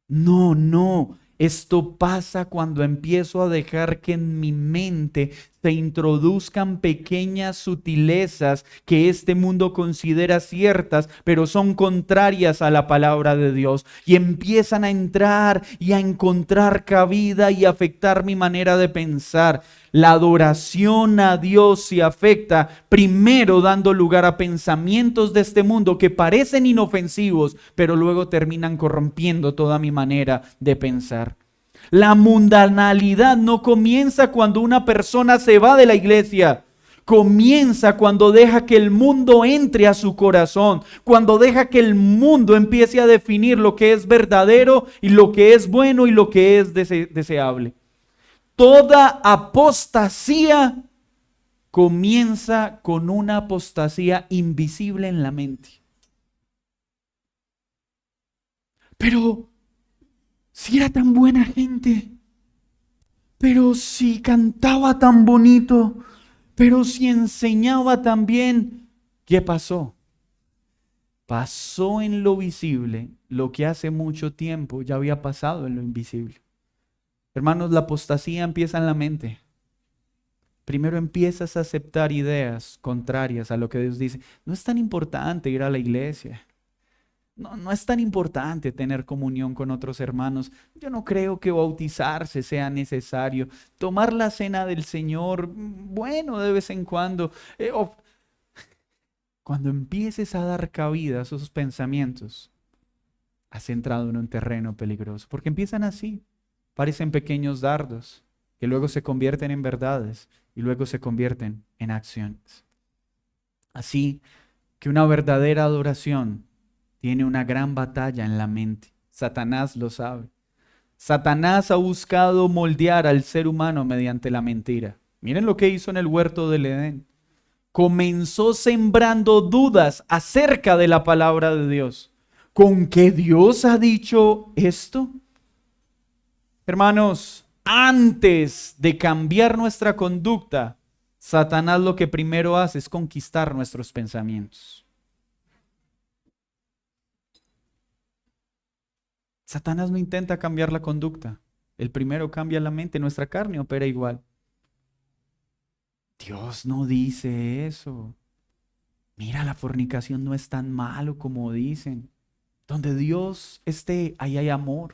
Speaker 1: No. Esto pasa cuando empiezo a dejar que en mi mente se introduzcan pequeñas sutilezas que este mundo considera ciertas, pero son contrarias a la palabra de Dios. Y empiezan a entrar y a encontrar cabida y afectar mi manera de pensar. La adoración a Dios se afecta primero dando lugar a pensamientos de este mundo que parecen inofensivos, pero luego terminan corrompiendo toda mi manera de pensar. La mundanalidad no comienza cuando una persona se va de la iglesia. Comienza cuando deja que el mundo entre a su corazón, cuando deja que el mundo empiece a definir lo que es verdadero y lo que es bueno y lo que es deseable. Toda apostasía comienza con una apostasía invisible en la mente. Pero si era tan buena gente, pero si cantaba tan bonito, pero si enseñaba tan bien, ¿qué pasó? Pasó en lo visible lo que hace mucho tiempo ya había pasado en lo invisible. Hermanos, la apostasía empieza en la mente. Primero empiezas a aceptar ideas contrarias a lo que Dios dice. No es tan importante ir a la iglesia. No es tan importante tener comunión con otros hermanos. Yo no creo que bautizarse sea necesario. Tomar la cena del Señor, bueno, de vez en cuando. Cuando empieces a dar cabida a esos pensamientos, has entrado en un terreno peligroso. Porque empiezan así. Parecen pequeños dardos que luego se convierten en verdades y luego se convierten en acciones. Así que una verdadera adoración tiene una gran batalla en la mente. Satanás lo sabe. Satanás ha buscado moldear al ser humano mediante la mentira. Miren lo que hizo en el huerto del Edén. Comenzó sembrando dudas acerca de la palabra de Dios. ¿Con qué Dios ha dicho esto? Hermanos, Antes de cambiar nuestra conducta, Satanás lo que primero hace es conquistar nuestros pensamientos. Satanás no intenta cambiar la conducta. El primero cambia la mente, nuestra carne opera igual. Dios no dice eso. Mira, la fornicación no es tan malo como dicen. Donde Dios esté, ahí hay amor.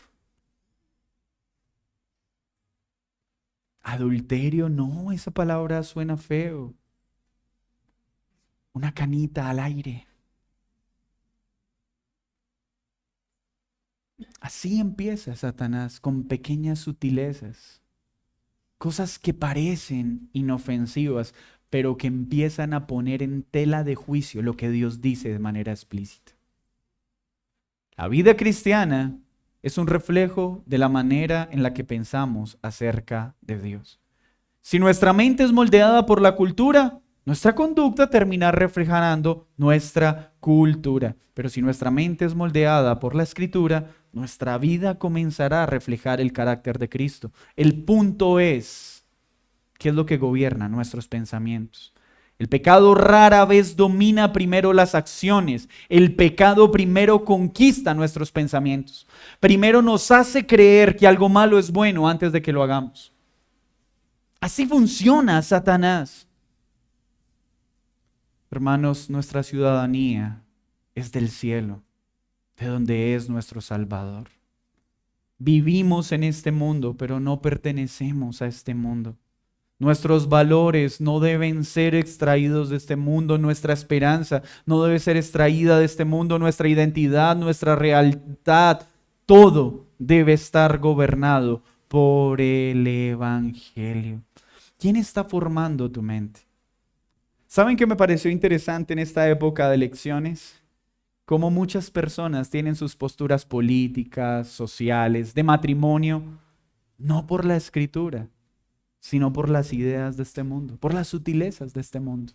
Speaker 1: Adulterio, no, esa palabra suena feo. Una canita al aire. Así empieza Satanás, con pequeñas sutilezas. Cosas que parecen inofensivas, pero que empiezan a poner en tela de juicio lo que Dios dice de manera explícita. La vida cristiana es un reflejo de la manera en la que pensamos acerca de Dios. Si nuestra mente es moldeada por la cultura, nuestra conducta terminará reflejando nuestra cultura. Pero si nuestra mente es moldeada por la Escritura, nuestra vida comenzará a reflejar el carácter de Cristo. El punto es, ¿qué es lo que gobierna nuestros pensamientos? El pecado rara vez domina primero las acciones. El pecado primero conquista nuestros pensamientos. Primero nos hace creer que algo malo es bueno antes de que lo hagamos. Así funciona Satanás. Hermanos, nuestra ciudadanía es del cielo, de donde es nuestro Salvador. Vivimos en este mundo, pero no pertenecemos a este mundo. Nuestros valores no deben ser extraídos de este mundo, nuestra esperanza no debe ser extraída de este mundo, nuestra identidad, nuestra realidad, todo debe estar gobernado por el Evangelio. ¿Quién está formando tu mente? ¿Saben qué me pareció interesante en esta época de elecciones? Cómo muchas personas tienen sus posturas políticas, sociales, de matrimonio, no por la Escritura, sino por las ideas de este mundo, por las sutilezas de este mundo.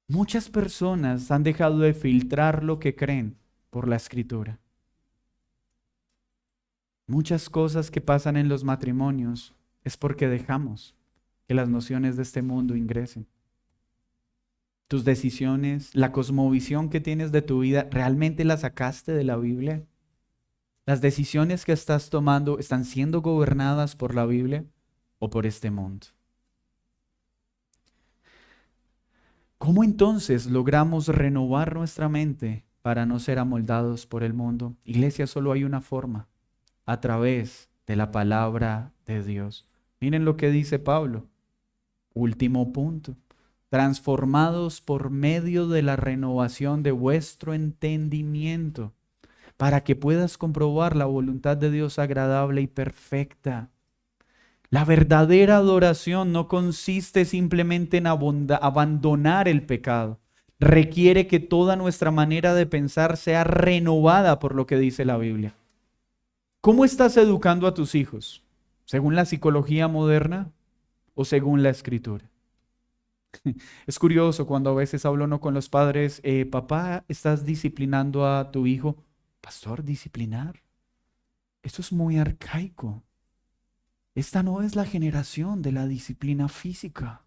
Speaker 1: Muchas personas han dejado de filtrar lo que creen por la Escritura. Muchas cosas que pasan en los matrimonios es porque dejamos que las nociones de este mundo ingresen. Tus decisiones, la cosmovisión que tienes de tu vida, ¿realmente la sacaste de la Biblia? ¿Las decisiones que estás tomando están siendo gobernadas por la Biblia o por este mundo? ¿Cómo entonces logramos renovar nuestra mente para no ser amoldados por el mundo? Iglesia, solo hay una forma, a través de la palabra de Dios. Miren lo que dice Pablo. Último punto. Transformados por medio de la renovación de vuestro entendimiento, para que puedas comprobar la voluntad de Dios agradable y perfecta. La verdadera adoración no consiste simplemente en abandonar el pecado. Requiere que toda nuestra manera de pensar sea renovada por lo que dice la Biblia. ¿Cómo estás educando a tus hijos? ¿Según la psicología moderna o según la Escritura? Es curioso cuando a veces hablo no con los padres, papá, ¿estás disciplinando a tu hijo? Pastor, disciplinar. Eso es muy arcaico. Esta no es la generación de la disciplina física.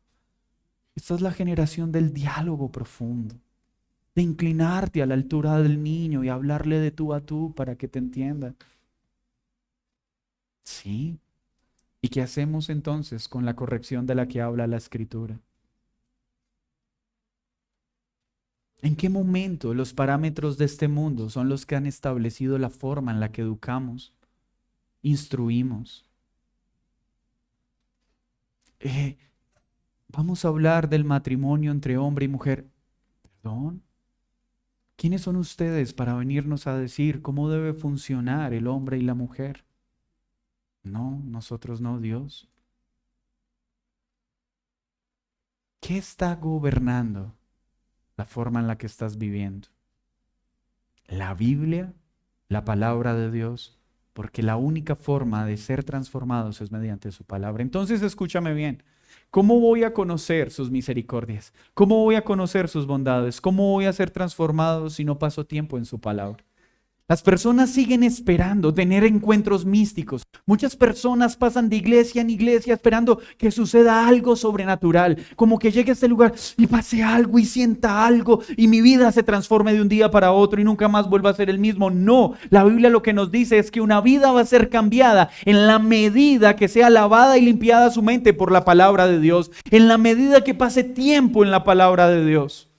Speaker 1: Esta es la generación del diálogo profundo, de inclinarte a la altura del niño y hablarle de tú a tú para que te entienda. Sí. ¿Y qué hacemos entonces con la corrección de la que habla la Escritura? ¿En qué momento los parámetros de este mundo son los que han establecido la forma en la que educamos, instruimos? Vamos a hablar del matrimonio entre hombre y mujer. ¿Perdón? ¿Quiénes son ustedes para venirnos a decir cómo debe funcionar el hombre y la mujer? No, nosotros no, Dios. ¿Qué está gobernando la forma en la que estás viviendo? La Biblia, la palabra de Dios, porque la única forma de ser transformados es mediante su palabra. Entonces escúchame bien, ¿cómo voy a conocer sus misericordias? ¿Cómo voy a conocer sus bondades? ¿Cómo voy a ser transformado si no paso tiempo en su palabra? Las personas siguen esperando tener encuentros místicos. Muchas personas pasan de iglesia en iglesia esperando que suceda algo sobrenatural, como que llegue a este lugar y pase algo y sienta algo y mi vida se transforme de un día para otro y nunca más vuelva a ser el mismo. No, la Biblia lo que nos dice es que una vida va a ser cambiada en la medida que sea lavada y limpiada su mente por la palabra de Dios, en la medida que pase tiempo en la palabra de Dios.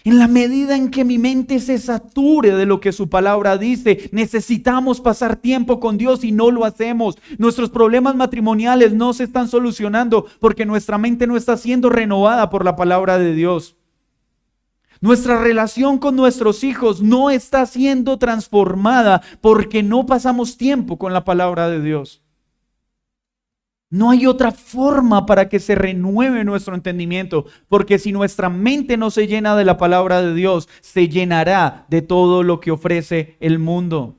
Speaker 1: En la medida en que mi mente se sature de lo que su palabra dice, necesitamos pasar tiempo con Dios y no lo hacemos. Nuestros problemas matrimoniales no se están solucionando porque nuestra mente no está siendo renovada por la palabra de Dios. Nuestra relación con nuestros hijos no está siendo transformada porque no pasamos tiempo con la palabra de Dios. No hay otra forma para que se renueve nuestro entendimiento, porque si nuestra mente no se llena de la palabra de Dios, se llenará de todo lo que ofrece el mundo.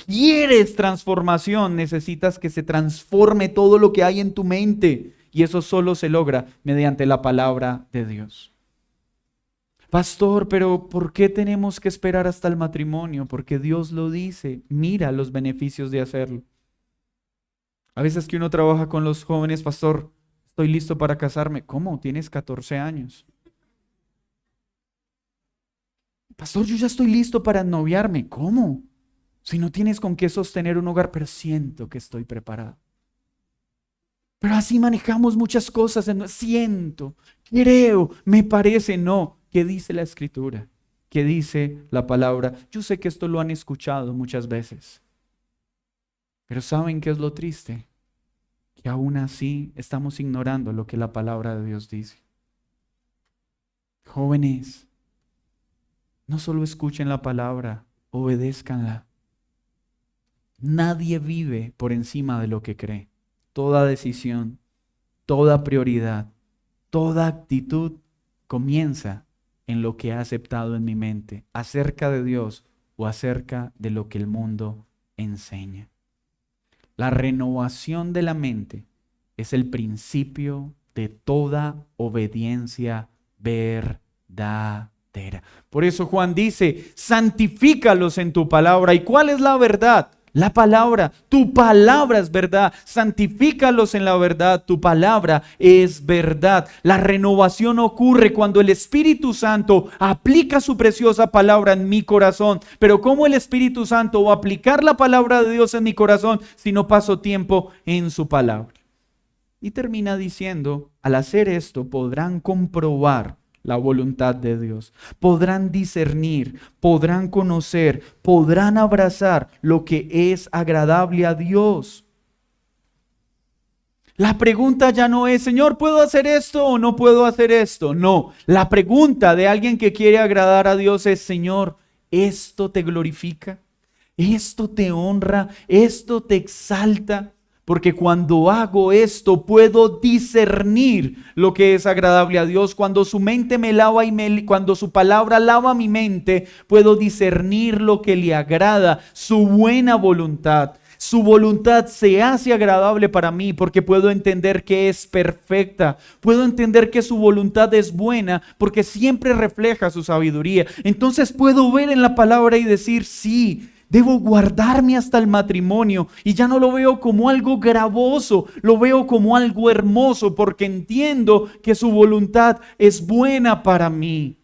Speaker 1: ¿Quieres transformación? Necesitas que se transforme todo lo que hay en tu mente, y eso solo se logra mediante la palabra de Dios. Pastor, pero ¿por qué tenemos que esperar hasta el matrimonio? Porque Dios lo dice. Mira los beneficios de hacerlo. A veces que uno trabaja con los jóvenes, pastor, estoy listo para casarme. ¿Cómo? Tienes 14 años. Pastor, yo ya estoy listo para noviarme. ¿Cómo? Si no tienes con qué sostener un hogar, pero siento que estoy preparado. Pero así manejamos muchas cosas. Siento, creo, me parece, no. ¿Qué dice la Escritura? ¿Qué dice la palabra? Yo sé que esto lo han escuchado muchas veces. Pero ¿saben qué es lo triste? Que aún así estamos ignorando lo que la palabra de Dios dice. Jóvenes, no solo escuchen la palabra, obedézcanla. Nadie vive por encima de lo que cree. Toda decisión, toda prioridad, toda actitud comienza en lo que he aceptado en mi mente, acerca de Dios o acerca de lo que el mundo enseña. La renovación de la mente es el principio de toda obediencia verdadera. Por eso Juan dice, santifícalos en tu palabra. ¿Y cuál es la verdad? La palabra, tu palabra es verdad. Santifícalos en la verdad, tu palabra es verdad. La renovación ocurre cuando el Espíritu Santo aplica su preciosa palabra en mi corazón. Pero ¿cómo el Espíritu Santo va a aplicar la palabra de Dios en mi corazón si no paso tiempo en su palabra? Y termina diciendo, al hacer esto podrán comprobar la voluntad de Dios. Podrán discernir, podrán conocer, podrán abrazar lo que es agradable a Dios. La pregunta ya no es, Señor, ¿puedo hacer esto o no puedo hacer esto? No, la pregunta de alguien que quiere agradar a Dios es, Señor, ¿esto te glorifica? ¿Esto te honra? ¿Esto te exalta? Porque cuando hago esto puedo discernir lo que es agradable a Dios. Cuando su mente me lava cuando su palabra lava mi mente, puedo discernir lo que le agrada, su buena voluntad. Su voluntad se hace agradable para mí porque puedo entender que es perfecta. Puedo entender que su voluntad es buena porque siempre refleja su sabiduría. Entonces puedo ver en la palabra y decir, sí, debo guardarme hasta el matrimonio, y ya no lo veo como algo gravoso, lo veo como algo hermoso porque entiendo que su voluntad es buena para mí.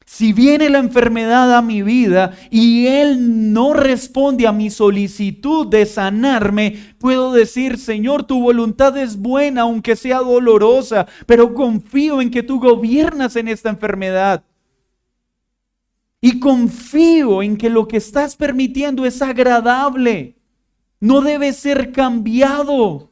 Speaker 1: Si viene la enfermedad a mi vida y Él no responde a mi solicitud de sanarme, puedo decir, Señor, tu voluntad es buena aunque sea dolorosa, pero confío en que tú gobiernas en esta enfermedad. Y confío en que lo que estás permitiendo es agradable. No debe ser cambiado.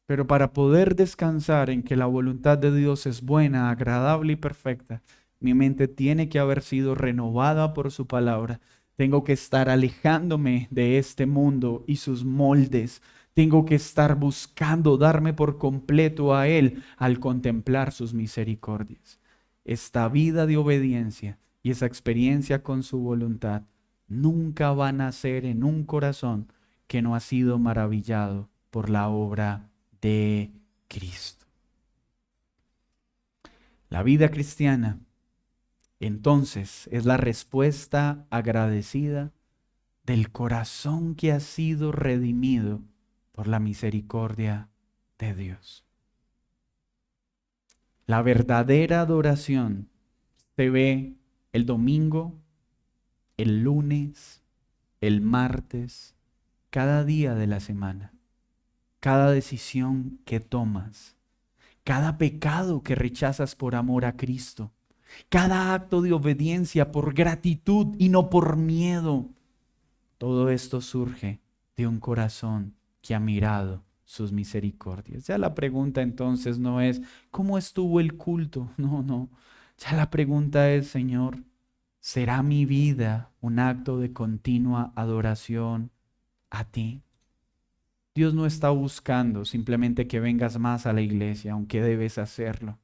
Speaker 1: Pero para poder descansar en que la voluntad de Dios es buena, agradable y perfecta, mi mente tiene que haber sido renovada por su palabra. Tengo que estar alejándome de este mundo y sus moldes. Tengo que estar buscando darme por completo a Él al contemplar sus misericordias. Esta vida de obediencia y esa experiencia con su voluntad nunca van a nacer en un corazón que no ha sido maravillado por la obra de Cristo. La vida cristiana, entonces, es la respuesta agradecida del corazón que ha sido redimido por la misericordia de Dios. La verdadera adoración se ve el domingo, el lunes, el martes, cada día de la semana, cada decisión que tomas, cada pecado que rechazas por amor a Cristo, cada acto de obediencia por gratitud y no por miedo. Todo esto surge de un corazón que ha mirado sus misericordias. Ya la pregunta entonces no es, ¿cómo estuvo el culto? No. Ya la pregunta es, Señor, ¿será mi vida un acto de continua adoración a ti? Dios no está buscando simplemente que vengas más a la iglesia, aunque debes hacerlo.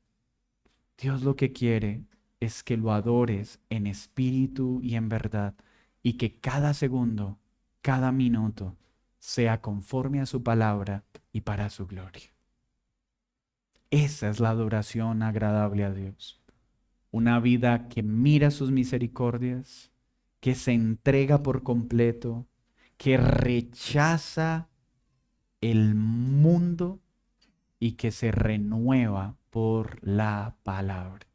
Speaker 1: Dios lo que quiere es que lo adores en espíritu y en verdad, y que cada segundo, cada minuto, sea conforme a su palabra y para su gloria. Esa es la adoración agradable a Dios. Una vida que mira sus misericordias, que se entrega por completo, que rechaza el mundo y que se renueva por la palabra.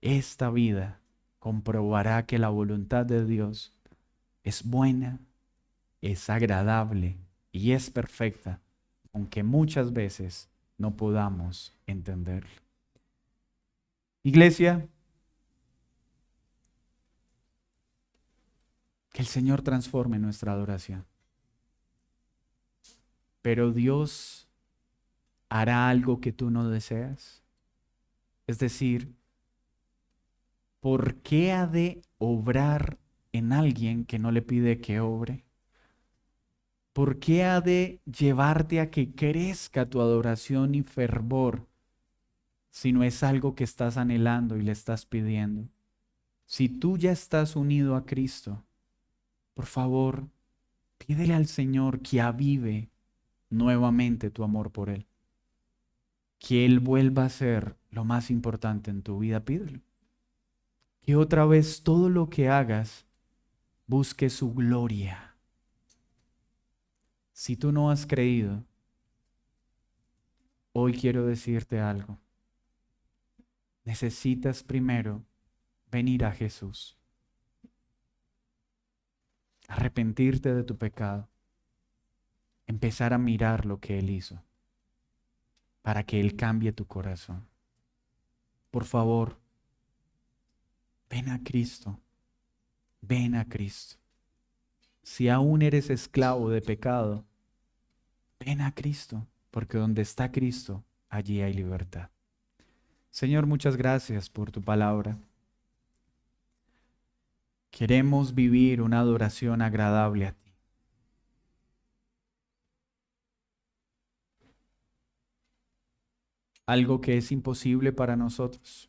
Speaker 1: Esta vida comprobará que la voluntad de Dios es buena, es agradable y es perfecta, aunque muchas veces no podamos entenderlo. Iglesia, que el Señor transforme nuestra adoración. Pero Dios hará algo que tú no deseas. Es decir, ¿por qué ha de obrar en alguien que no le pide que obre? ¿Por qué ha de llevarte a que crezca tu adoración y fervor si no es algo que estás anhelando y le estás pidiendo? Si tú ya estás unido a Cristo, por favor, pídele al Señor que avive nuevamente tu amor por Él. Que Él vuelva a ser lo más importante en tu vida, pídelo. Que otra vez todo lo que hagas busque su gloria. Si tú no has creído, hoy quiero decirte algo. Necesitas primero venir a Jesús, arrepentirte de tu pecado, empezar a mirar lo que Él hizo, para que Él cambie tu corazón. Por favor, ven a Cristo, ven a Cristo. Si aún eres esclavo de pecado, ven a Cristo, porque donde está Cristo, allí hay libertad. Señor, muchas gracias por tu palabra. Queremos vivir una adoración agradable a ti. Algo que es imposible para nosotros,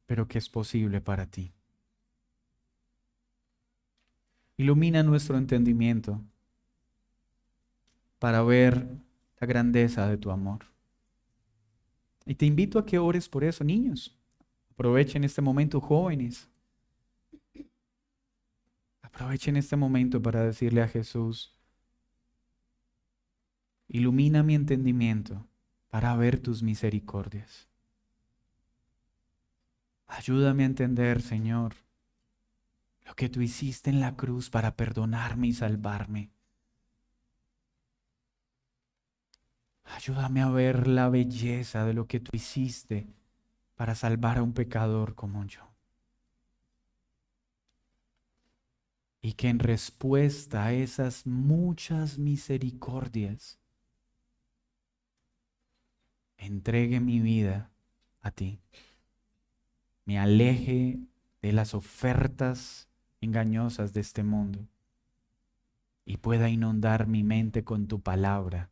Speaker 1: pero que es posible para ti. Ilumina nuestro entendimiento para ver la grandeza de tu amor. Y te invito a que ores por eso, niños. Aprovechen este momento, jóvenes. Aprovechen este momento para decirle a Jesús, ilumina mi entendimiento para ver tus misericordias. Ayúdame a entender, Señor, lo que tú hiciste en la cruz para perdonarme y salvarme. Ayúdame a ver la belleza de lo que tú hiciste para salvar a un pecador como yo. Y que en respuesta a esas muchas misericordias, entregue mi vida a ti. Me aleje de las ofertas engañosas de este mundo y pueda inundar mi mente con tu palabra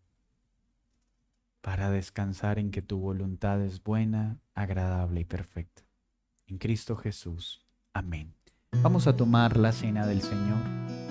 Speaker 1: para descansar en que tu voluntad es buena, agradable y perfecta. En Cristo Jesús. Amén. Vamos a tomar la cena del Señor.